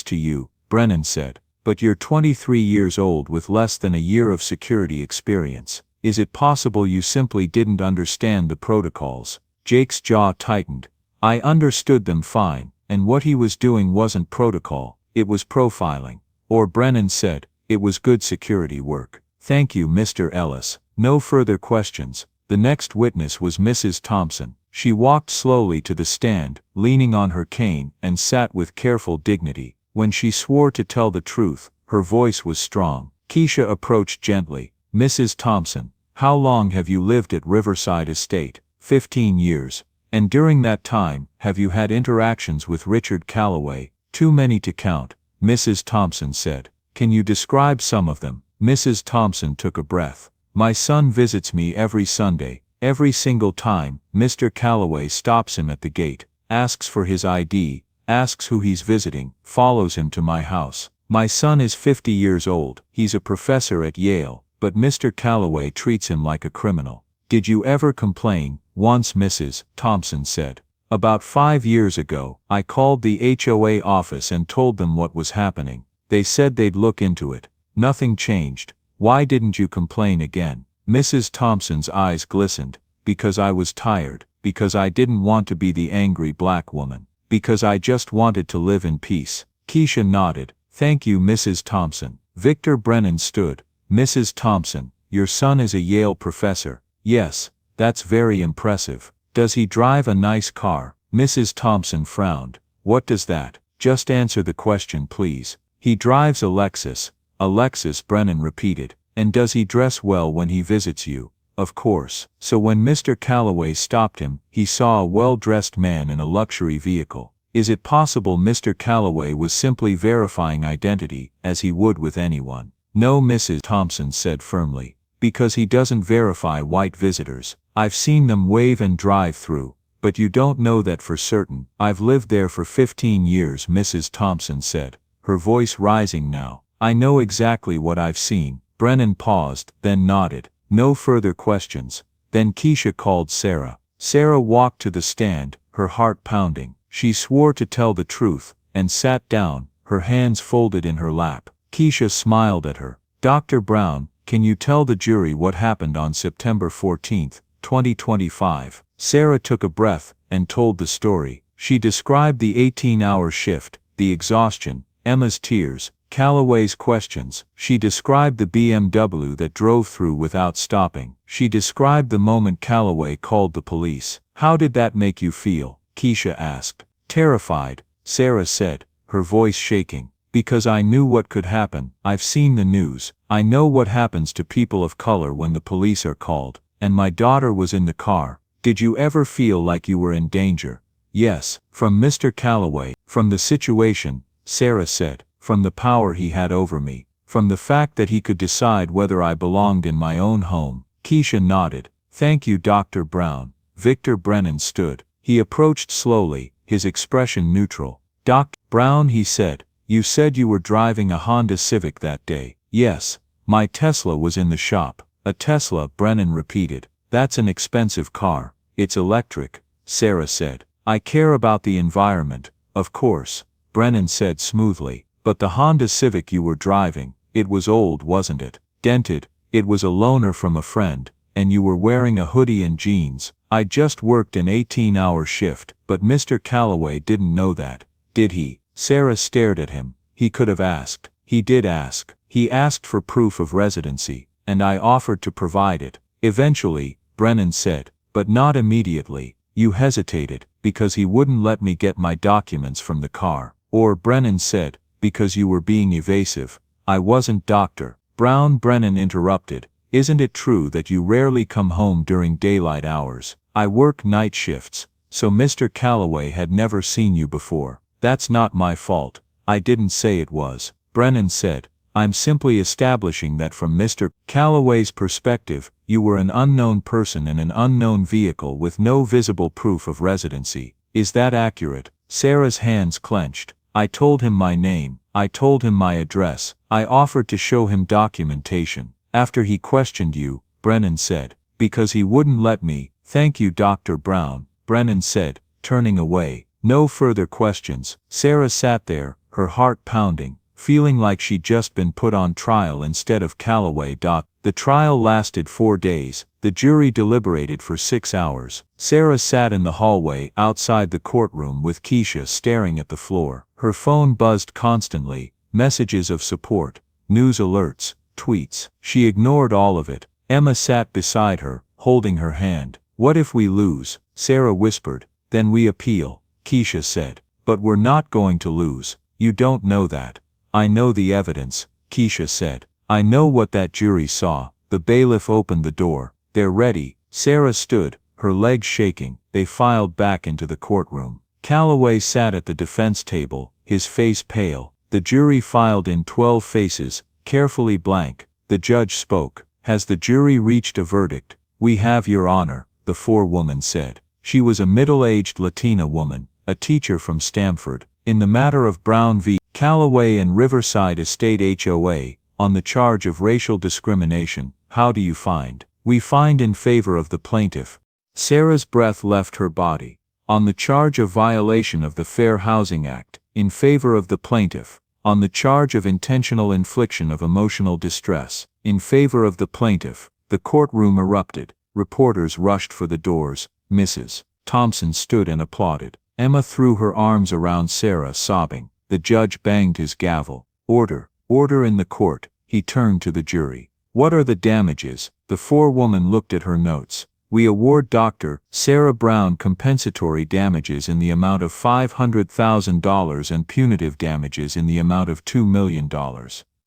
to you, Brennan said. But you're 23 years old with less than a year of security experience. Is it possible you simply didn't understand the protocols? Jake's jaw tightened. I understood them fine, and what he was doing wasn't protocol, it was profiling. Or Brennan said, it was good security work. Thank you, Mr. Ellis. No further questions. The next witness was Mrs. Thompson. She walked slowly to the stand, leaning on her cane, and sat with careful dignity. When she swore to tell the truth, her voice was strong. Keisha approached gently. Mrs. Thompson, how long have you lived at Riverside Estate? 15 years. And during that time, have you had interactions with Richard Calloway? Too many to count, Mrs. Thompson said. Can you describe some of them? Mrs. Thompson took a breath. My son visits me every Sunday. Every single time, Mr. Calloway stops him at the gate, asks for his ID, asks who he's visiting, follows him to my house. My son is 50 years old, he's a professor at Yale, but Mr. Calloway treats him like a criminal. Did you ever complain? Once, Mrs. Thompson said. About 5 years ago, I called the HOA office and told them what was happening. They said they'd look into it. Nothing changed. Why didn't you complain again? Mrs. Thompson's eyes glistened. Because I was tired, because I didn't want to be the angry black woman, because I just wanted to live in peace. Keisha nodded. Thank you, Mrs. Thompson. Victor Brennan stood. Mrs. Thompson, your son is a Yale professor. Yes, that's very impressive. Does he drive a nice car? Mrs. Thompson frowned. What does that? Just answer the question, please. He drives a Lexus. A Lexus, Brennan repeated. And does he dress well when he visits you? Of course. So when Mr. Calloway stopped him, he saw a well-dressed man in a luxury vehicle. Is it possible Mr. Calloway was simply verifying identity, as he would with anyone? No, Mrs. Thompson said firmly. Because he doesn't verify white visitors. I've seen them wave and drive through. But you don't know that for certain. I've lived there for 15 years, Mrs. Thompson said, her voice rising now. I know exactly what I've seen. Brennan paused, then nodded. No further questions. Then Keisha called Sarah. Sarah walked to the stand, her heart pounding. She swore to tell the truth, and sat down, her hands folded in her lap. Keisha smiled at her. Dr. Brown, can you tell the jury what happened on September 14, 2025? Sarah took a breath, and told the story. She described the 18-hour shift, the exhaustion, Emma's tears, Calloway's questions. She described the BMW that drove through without stopping. She described the moment Calloway called the police. How did that make you feel? Keisha asked. Terrified, Sarah said, her voice shaking. Because I knew what could happen. I've seen the news. I know what happens to people of color when the police are called. And my daughter was in the car. Did you ever feel like you were in danger? Yes, from Mr. Calloway, from the situation, Sarah said. From the power he had over me, from the fact that he could decide whether I belonged in my own home. Keisha nodded. Thank you, Dr. Brown. Victor Brennan stood. He approached slowly, his expression neutral. Dr. Brown, he said, you said you were driving a Honda Civic that day. Yes, my Tesla was in the shop. A Tesla, Brennan repeated. That's an expensive car. It's electric, Sarah said. I care about the environment, of course, Brennan said smoothly. But the Honda Civic you were driving, it was old, wasn't it? Dented. It was a loaner from a friend, and you were wearing a hoodie and jeans. I just worked an 18-hour shift, but Mr. Calloway didn't know that, did he? Sarah stared at him. He could have asked. He did ask. He asked for proof of residency, and I offered to provide it. Eventually, Brennan said, but not immediately. You hesitated, because he wouldn't let me get my documents from the car. Or, Brennan said, because you were being evasive. I wasn't, Dr. Brown. Brennan interrupted. Isn't it true that you rarely come home during daylight hours? I work night shifts, so Mr. Calloway had never seen you before. That's not my fault. I didn't say it was. Brennan said, I'm simply establishing that from Mr. Calloway's perspective, you were an unknown person in an unknown vehicle with no visible proof of residency. Is that accurate? Sarah's hands clenched. I told him my name. I told him my address. I offered to show him documentation. After he questioned you, Brennan said, because he wouldn't let me. Thank you, Dr. Brown, Brennan said, turning away. No further questions. Sarah sat there, her heart pounding, feeling like she'd just been put on trial instead of Calloway. The trial lasted 4 days. The jury deliberated for 6 hours. Sarah sat in the hallway outside the courtroom with Keisha staring at the floor. Her phone buzzed constantly, messages of support, news alerts, tweets. She ignored all of it. Emma sat beside her, holding her hand. What if we lose? Sarah whispered. Then we appeal, Keisha said. But we're not going to lose. You don't know that. I know the evidence, Keisha said. I know what that jury saw. The bailiff opened the door. They're ready. Sarah stood, her legs shaking. They filed back into the courtroom. Calloway sat at the defense table, his face pale. The jury filed in 12 faces, carefully blank. The judge spoke. Has the jury reached a verdict? We have, Your Honor, the forewoman said. She was a middle-aged Latina woman, a teacher from Stamford. In the matter of Brown v. Calloway and Riverside Estate HOA, on the charge of racial discrimination, how do you find? We find in favor of the plaintiff. Sarah's breath left her body. On the charge of violation of the Fair Housing Act, in favor of the plaintiff. On the charge of intentional infliction of emotional distress, in favor of the plaintiff. The courtroom erupted. Reporters rushed for the doors. Mrs. Thompson stood and applauded. Emma threw her arms around Sarah, sobbing. The judge banged his gavel. Order, order in the court. He turned to the jury. What are the damages? The forewoman looked at her notes. We award Dr. Sarah Brown compensatory damages in the amount of $500,000 and punitive damages in the amount of $2 million.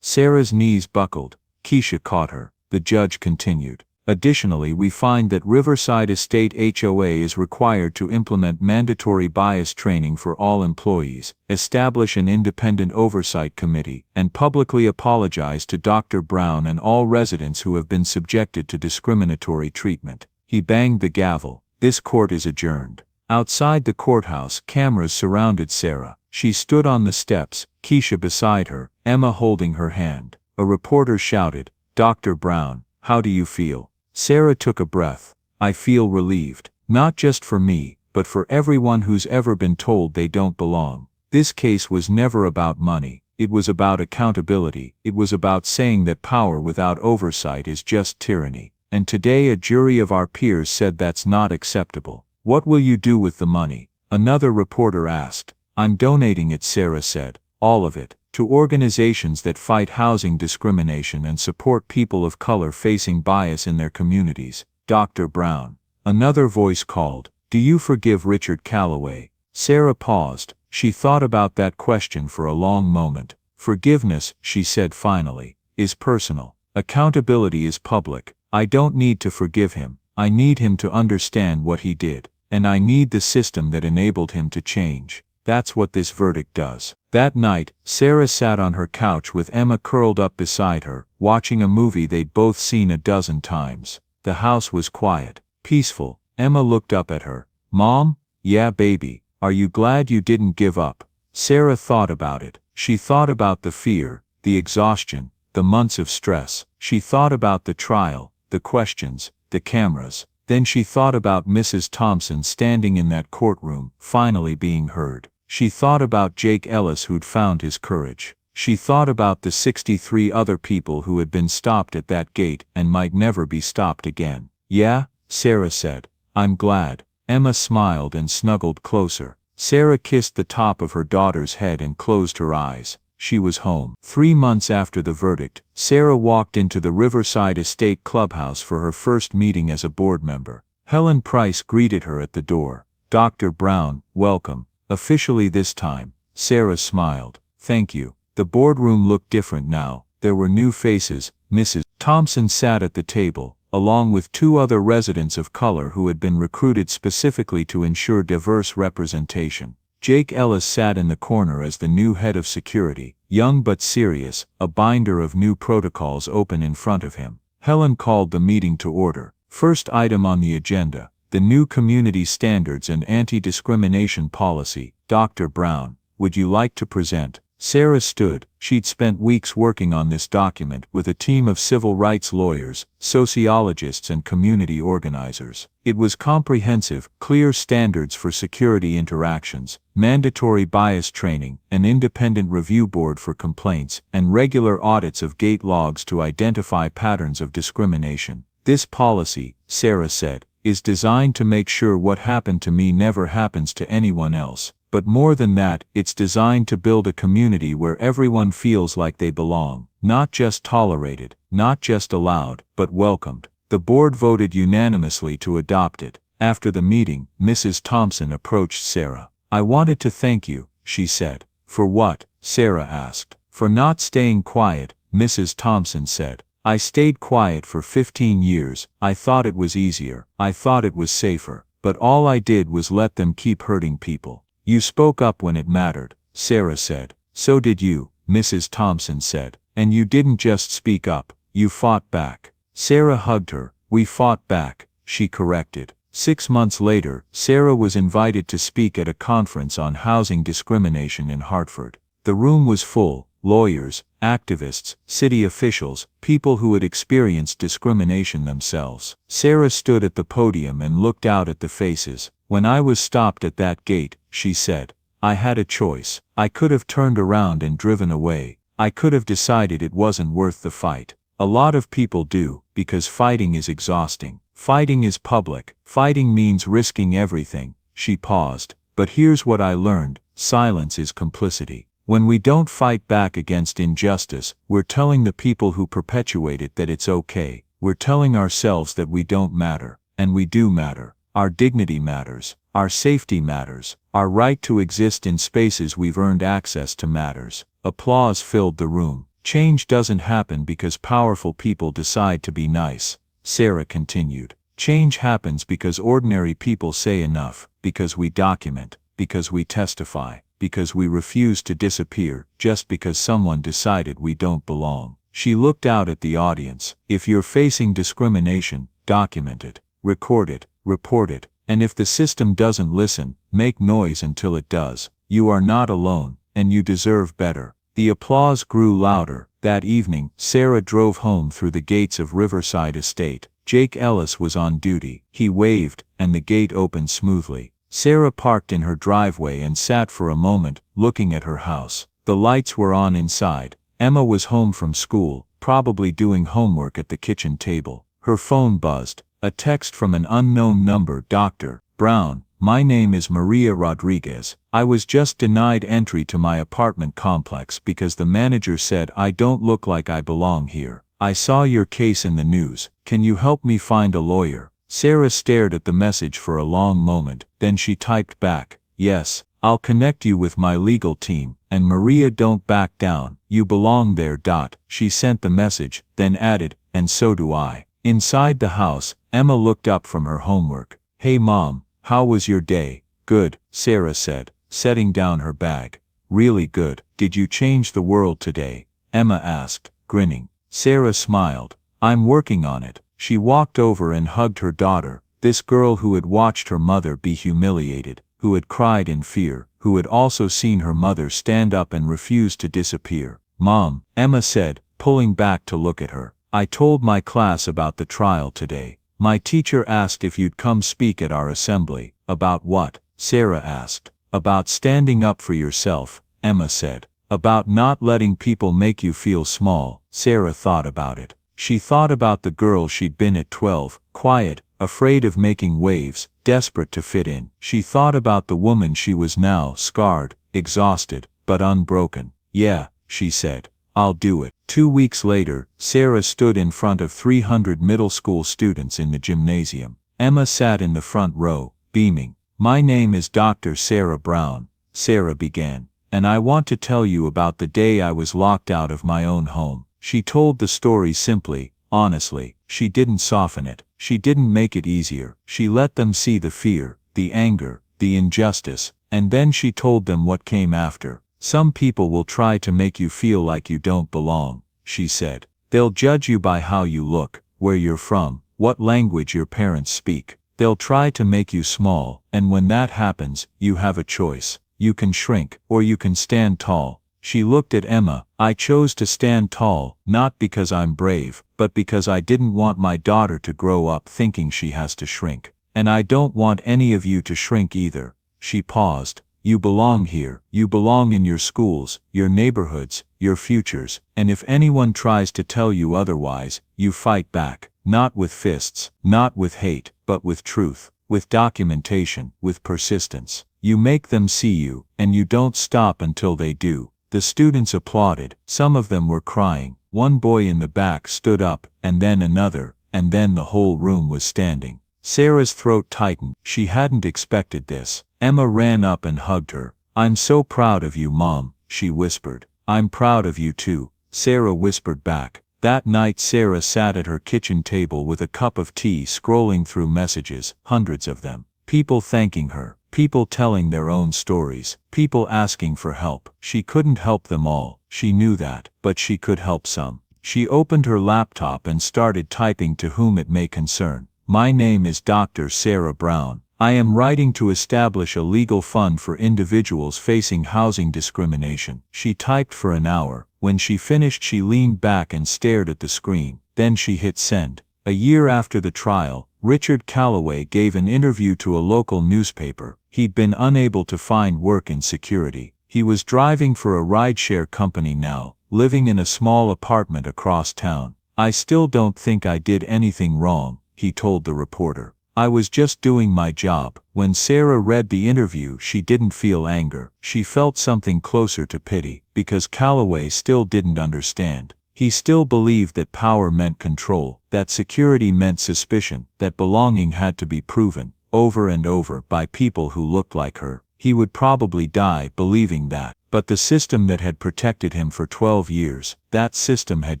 Sarah's knees buckled. Keisha caught her. The judge continued. Additionally, we find that Riverside Estate HOA is required to implement mandatory bias training for all employees, establish an independent oversight committee, and publicly apologize to Dr. Brown and all residents who have been subjected to discriminatory treatment. He banged the gavel. This court is adjourned. Outside the courthouse, cameras surrounded Sarah. She stood on the steps, Keisha beside her, Emma holding her hand. A reporter shouted, Dr. Brown, how do you feel? Sarah took a breath. I feel relieved. Not just for me, but for everyone who's ever been told they don't belong. This case was never about money. It was about accountability. It was about saying that power without oversight is just tyranny. And today a jury of our peers said that's not acceptable. What will you do with the money? Another reporter asked. I'm donating it, Sarah said. All of it. To organizations that fight housing discrimination and support people of color facing bias in their communities. Dr. Brown. Another voice called. Do you forgive Richard Calloway? Sarah paused. She thought about that question for a long moment. Forgiveness, she said finally, is personal. Accountability is public. I don't need to forgive him. I need him to understand what he did. And I need the system that enabled him to change. That's what this verdict does. That night, Sarah sat on her couch with Emma curled up beside her, watching a movie they'd both seen a dozen times. The house was quiet, peaceful. Emma looked up at her. Mom? Yeah, baby. Are you glad you didn't give up? Sarah thought about it. She thought about the fear, the exhaustion, the months of stress. She thought about the trial, the questions, the cameras. Then she thought about Mrs. Thompson standing in that courtroom, finally being heard. She thought about Jake Ellis who'd found his courage. She thought about the 63 other people who had been stopped at that gate and might never be stopped again. Yeah, Sarah said. I'm glad. Emma smiled and snuggled closer. Sarah kissed the top of her daughter's head and closed her eyes. She was home. 3 months after the verdict, Sarah walked into the Riverside Estate Clubhouse for her first meeting as a board member. Helen Price greeted her at the door. Dr. Brown, welcome. Officially this time. Sarah smiled. Thank you. The boardroom looked different now. There were new faces. Mrs. Thompson sat at the table, along with 2 other residents of color who had been recruited specifically to ensure diverse representation. Jake Ellis sat in the corner as the new head of security, young but serious, a binder of new protocols open in front of him. Helen called the meeting to order. First item on the agenda, the new community standards and anti-discrimination policy. Dr. Brown, would you like to present? Sarah stood. She'd spent weeks working on this document with a team of civil rights lawyers, sociologists and community organizers. It was comprehensive, clear standards for security interactions, mandatory bias training, an independent review board for complaints, and regular audits of gate logs to identify patterns of discrimination. This policy, Sarah said, is designed to make sure what happened to me never happens to anyone else. But more than that, it's designed to build a community where everyone feels like they belong, not just tolerated, not just allowed, but welcomed. The board voted unanimously to adopt it. After the meeting, Mrs. Thompson approached Sarah. "I wanted to thank you," she said. "For what?" Sarah asked. "For not staying quiet," Mrs. Thompson said. "I stayed quiet for 15 years. I thought it was easier. I thought it was safer. But all I did was let them keep hurting people." "You spoke up when it mattered," Sarah said. "So did you," Mrs. Thompson said. "And you didn't just speak up, you fought back." Sarah hugged her. "We fought back," she corrected. 6 months later, Sarah was invited to speak at a conference on housing discrimination in Hartford. The room was full: lawyers, activists, city officials, people who had experienced discrimination themselves. Sarah stood at the podium and looked out at the faces. "When I was stopped at that gate," she said, "I had a choice. I could have turned around and driven away. I could have decided it wasn't worth the fight. A lot of people do, because fighting is exhausting. Fighting is public. Fighting means risking everything." She paused. "But here's what I learned: silence is complicity. When we don't fight back against injustice, we're telling the people who perpetuate it that it's okay. We're telling ourselves that we don't matter. And we do matter. Our dignity matters. Our safety matters. Our right to exist in spaces we've earned access to matters." Applause filled the room. "Change doesn't happen because powerful people decide to be nice," Sarah continued. "Change happens because ordinary people say enough, because we document, because we testify, because we refuse to disappear just because someone decided we don't belong." She looked out at the audience. "If you're facing discrimination, document it, record it, report it, and if the system doesn't listen, make noise until it does. You are not alone, and you deserve better." The applause grew louder. That evening, Sarah drove home through the gates of Riverside Estate. Jake Ellis was on duty. He waved, and the gate opened smoothly. Sarah parked in her driveway and sat for a moment, looking at her house. The lights were on inside. Emma was home from school, probably doing homework at the kitchen table. Her phone buzzed. A text from an unknown number. "Dr. Brown, my name is Maria Rodriguez. I was just denied entry to my apartment complex because the manager said I don't look like I belong here. I saw your case in the news. Can you help me find a lawyer?" Sarah stared at the message for a long moment, then she typed back, "Yes, I'll connect you with my legal team, and Maria, don't back down, you belong there." She sent the message, then added, "And so do I." Inside the house, Emma looked up from her homework. "Hey Mom, how was your day?" "Good," Sarah said, setting down her bag. "Really good. Did you change the world today?" Emma asked, grinning. Sarah smiled. "I'm working on it." She walked over and hugged her daughter, this girl who had watched her mother be humiliated, who had cried in fear, who had also seen her mother stand up and refuse to disappear. "Mom," Emma said, pulling back to look at her, "I told my class about the trial today. My teacher asked if you'd come speak at our assembly." "About what?" Sarah asked. "About standing up for yourself," Emma said. "About not letting people make you feel small." Sarah thought about it. She thought about the girl she'd been at 12, quiet, afraid of making waves, desperate to fit in. She thought about the woman she was now, scarred, exhausted, but unbroken. "Yeah," she said, "I'll do it." 2 weeks later, Sarah stood in front of 300 middle school students in the gymnasium. Emma sat in the front row, beaming. "My name is Dr. Sarah Brown," Sarah began, "and I want to tell you about the day I was locked out of my own home." She told the story simply, honestly. She didn't soften it. She didn't make it easier. She let them see the fear, the anger, the injustice, and then she told them what came after. "Some people will try to make you feel like you don't belong," she said. "They'll judge you by how you look, where you're from, what language your parents speak. They'll try to make you small, and when that happens, you have a choice. You can shrink, or you can stand tall." She looked at Emma. "I chose to stand tall, not because I'm brave, but because I didn't want my daughter to grow up thinking she has to shrink. And I don't want any of you to shrink either." She paused. "You belong here. You belong in your schools, your neighborhoods, your futures, and if anyone tries to tell you otherwise, you fight back. Not with fists, not with hate, but with truth, with documentation, with persistence. You make them see you, and you don't stop until they do." The students applauded. Some of them were crying. One boy in the back stood up, and then another, and then the whole room was standing. Sarah's throat tightened. She hadn't expected this. Emma ran up and hugged her. "I'm so proud of you, Mom," she whispered. "I'm proud of you too," Sarah whispered back. That night Sarah sat at her kitchen table with a cup of tea, scrolling through messages, hundreds of them. People thanking her, people telling their own stories, people asking for help. She couldn't help them all, she knew that, but she could help some. She opened her laptop and started typing to whom it may concern. "My name is Dr. Sarah Brown. I am writing to establish a legal fund for individuals facing housing discrimination." She typed for an hour. When she finished, she leaned back and stared at the screen. Then she hit send. A year after the trial, Richard Calloway gave an interview to a local newspaper. He'd been unable to find work in security. He was driving for a rideshare company now, living in a small apartment across town. "I still don't think I did anything wrong," he told the reporter. "I was just doing my job." When Sarah read the interview, she didn't feel anger. She felt something closer to pity, because Calloway still didn't understand. He still believed that power meant control, that security meant suspicion, that belonging had to be proven, over and over, by people who looked like her. He would probably die believing that. But the system that had protected him for 12 years, that system had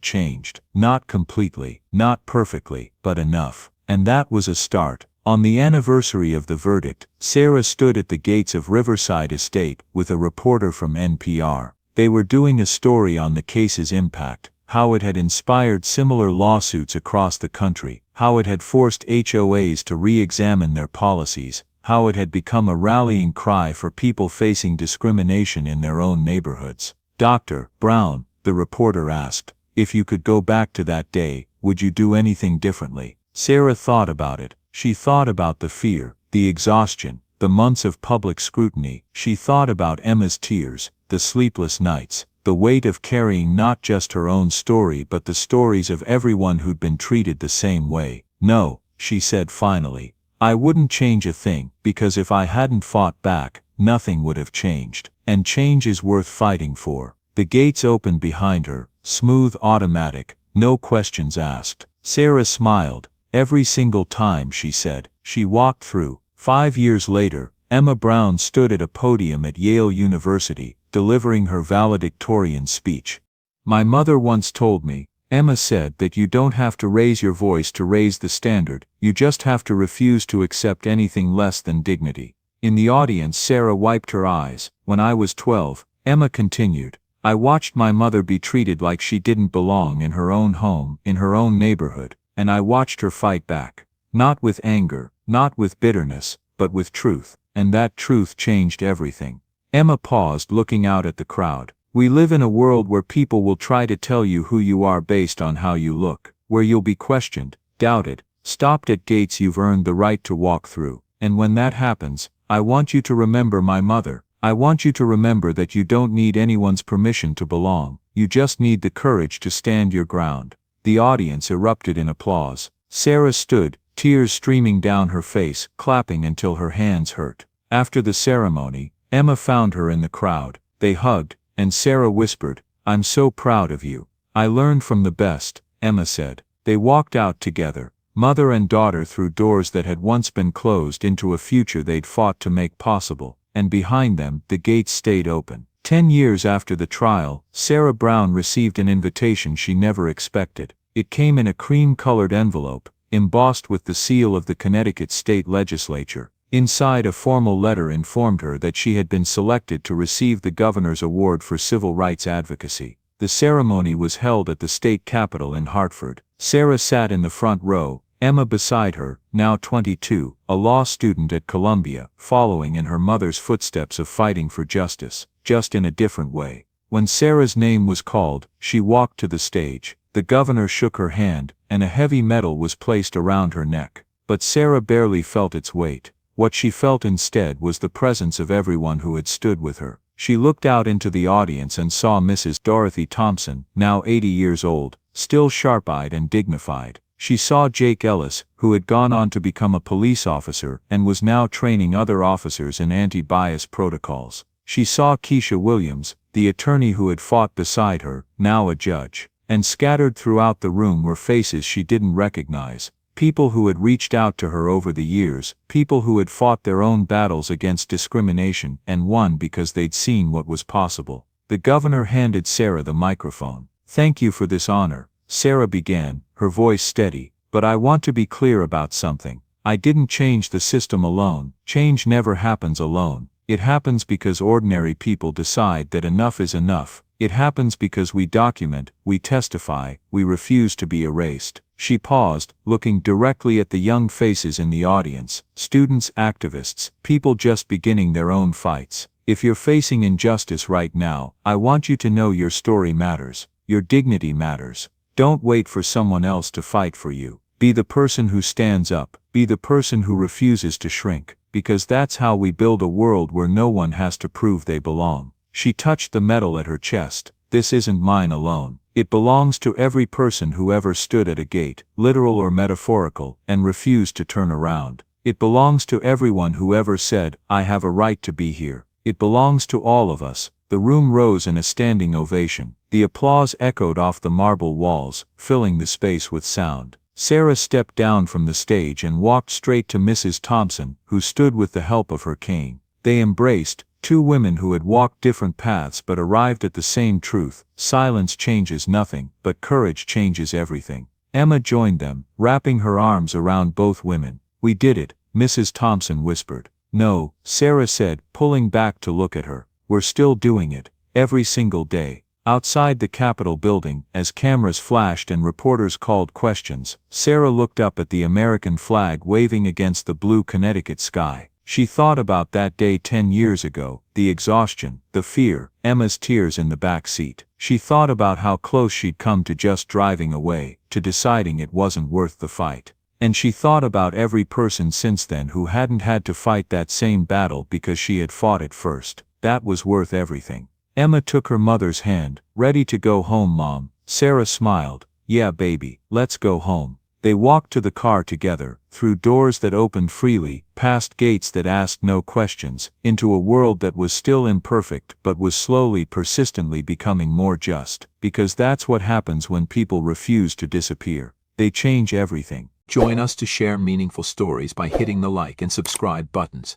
changed. Not completely, not perfectly, but enough. And that was a start. On the anniversary of the verdict, Sarah stood at the gates of Riverside Estate with a reporter from NPR. They were doing a story on the case's impact, how it had inspired similar lawsuits across the country, how it had forced HOAs to re-examine their policies, how it had become a rallying cry for people facing discrimination in their own neighborhoods. "Dr. Brown," the reporter asked, "if you could go back to that day, would you do anything differently?" Sarah thought about it. She thought about the fear, the exhaustion, the months of public scrutiny. She thought about Emma's tears, the sleepless nights, the weight of carrying not just her own story but the stories of everyone who'd been treated the same way. "No," she said finally, "I wouldn't change a thing, because if I hadn't fought back, nothing would have changed. And change is worth fighting for." The gates opened behind her, smooth, automatic, no questions asked. Sarah smiled. "Every single time," she said. She walked through. 5 years later, Emma Brown stood at a podium at Yale University, delivering her valedictorian speech. "My mother once told me," Emma said, "that you don't have to raise your voice to raise the standard, you just have to refuse to accept anything less than dignity." In the audience, Sarah wiped her eyes. "When I was 12, Emma continued, I watched my mother be treated like she didn't belong in her own home, in her own neighborhood. And I watched her fight back. Not with anger, not with bitterness, but with truth. And that truth changed everything." Emma paused, looking out at the crowd. "We live in a world where people will try to tell you who you are based on how you look, where you'll be questioned, doubted, stopped at gates you've earned the right to walk through. And when that happens, I want you to remember my mother. I want you to remember that you don't need anyone's permission to belong. You just need the courage to stand your ground." The audience erupted in applause. Sarah stood, tears streaming down her face, clapping until her hands hurt. After the ceremony, Emma found her in the crowd. They hugged, and Sarah whispered, "I'm so proud of you." "I learned from the best," Emma said. They walked out together, mother and daughter, through doors that had once been closed, into a future they'd fought to make possible. And behind them, the gates stayed open. 10 years after the trial, Sarah Brown received an invitation she never expected. It came in a cream-colored envelope, embossed with the seal of the Connecticut State Legislature. Inside, a formal letter informed her that she had been selected to receive the Governor's Award for Civil Rights Advocacy. The ceremony was held at the state capitol in Hartford. Sarah sat in the front row, Emma beside her, now 22, a law student at Columbia, following in her mother's footsteps of fighting for justice, just in a different way. When Sarah's name was called, she walked to the stage. The governor shook her hand, and a heavy medal was placed around her neck. But Sarah barely felt its weight. What she felt instead was the presence of everyone who had stood with her. She looked out into the audience and saw Mrs. Dorothy Thompson, now 80 years old, still sharp-eyed and dignified. She saw Jake Ellis, who had gone on to become a police officer and was now training other officers in anti-bias protocols. She saw Keisha Williams, the attorney who had fought beside her, now a judge. And scattered throughout the room were faces she didn't recognize. People who had reached out to her over the years, people who had fought their own battles against discrimination and won because they'd seen what was possible. The governor handed Sarah the microphone. "Thank you for this honor," Sarah began, her voice steady, "but I want to be clear about something. I didn't change the system alone. Change never happens alone. It happens because ordinary people decide that enough is enough. It happens because we document, we testify, we refuse to be erased." She paused, looking directly at the young faces in the audience, students, activists, people just beginning their own fights. "If you're facing injustice right now, I want you to know your story matters. Your dignity matters. Don't wait for someone else to fight for you. Be the person who stands up. Be the person who refuses to shrink. Because that's how we build a world where no one has to prove they belong." She touched the medal at her chest. "This isn't mine alone. It belongs to every person who ever stood at a gate, literal or metaphorical, and refused to turn around. It belongs to everyone who ever said, 'I have a right to be here.' It belongs to all of us." The room rose in a standing ovation. The applause echoed off the marble walls, filling the space with sound. Sarah stepped down from the stage and walked straight to Mrs. Thompson, who stood with the help of her cane. They embraced, two women who had walked different paths but arrived at the same truth: silence changes nothing, but courage changes everything. Emma joined them, wrapping her arms around both women. "We did it," Mrs. Thompson whispered. "No," Sarah said, pulling back to look at her. "We're still doing it, every single day." Outside the Capitol building, as cameras flashed and reporters called questions, Sarah looked up at the American flag waving against the blue Connecticut sky. She thought about that day 10 years ago, the exhaustion, the fear, Emma's tears in the back seat. She thought about how close she'd come to just driving away, to deciding it wasn't worth the fight. And she thought about every person since then who hadn't had to fight that same battle because she had fought it first. That was worth everything. Emma took her mother's hand. "Ready to go home, Mom?" Sarah smiled. "Yeah, baby, let's go home." They walked to the car together, through doors that opened freely, past gates that asked no questions, into a world that was still imperfect but was slowly, persistently becoming more just. Because that's what happens when people refuse to disappear. They change everything. Join us to share meaningful stories by hitting the like and subscribe buttons.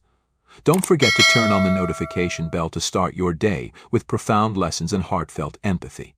Don't forget to turn on the notification bell to start your day with profound lessons and heartfelt empathy.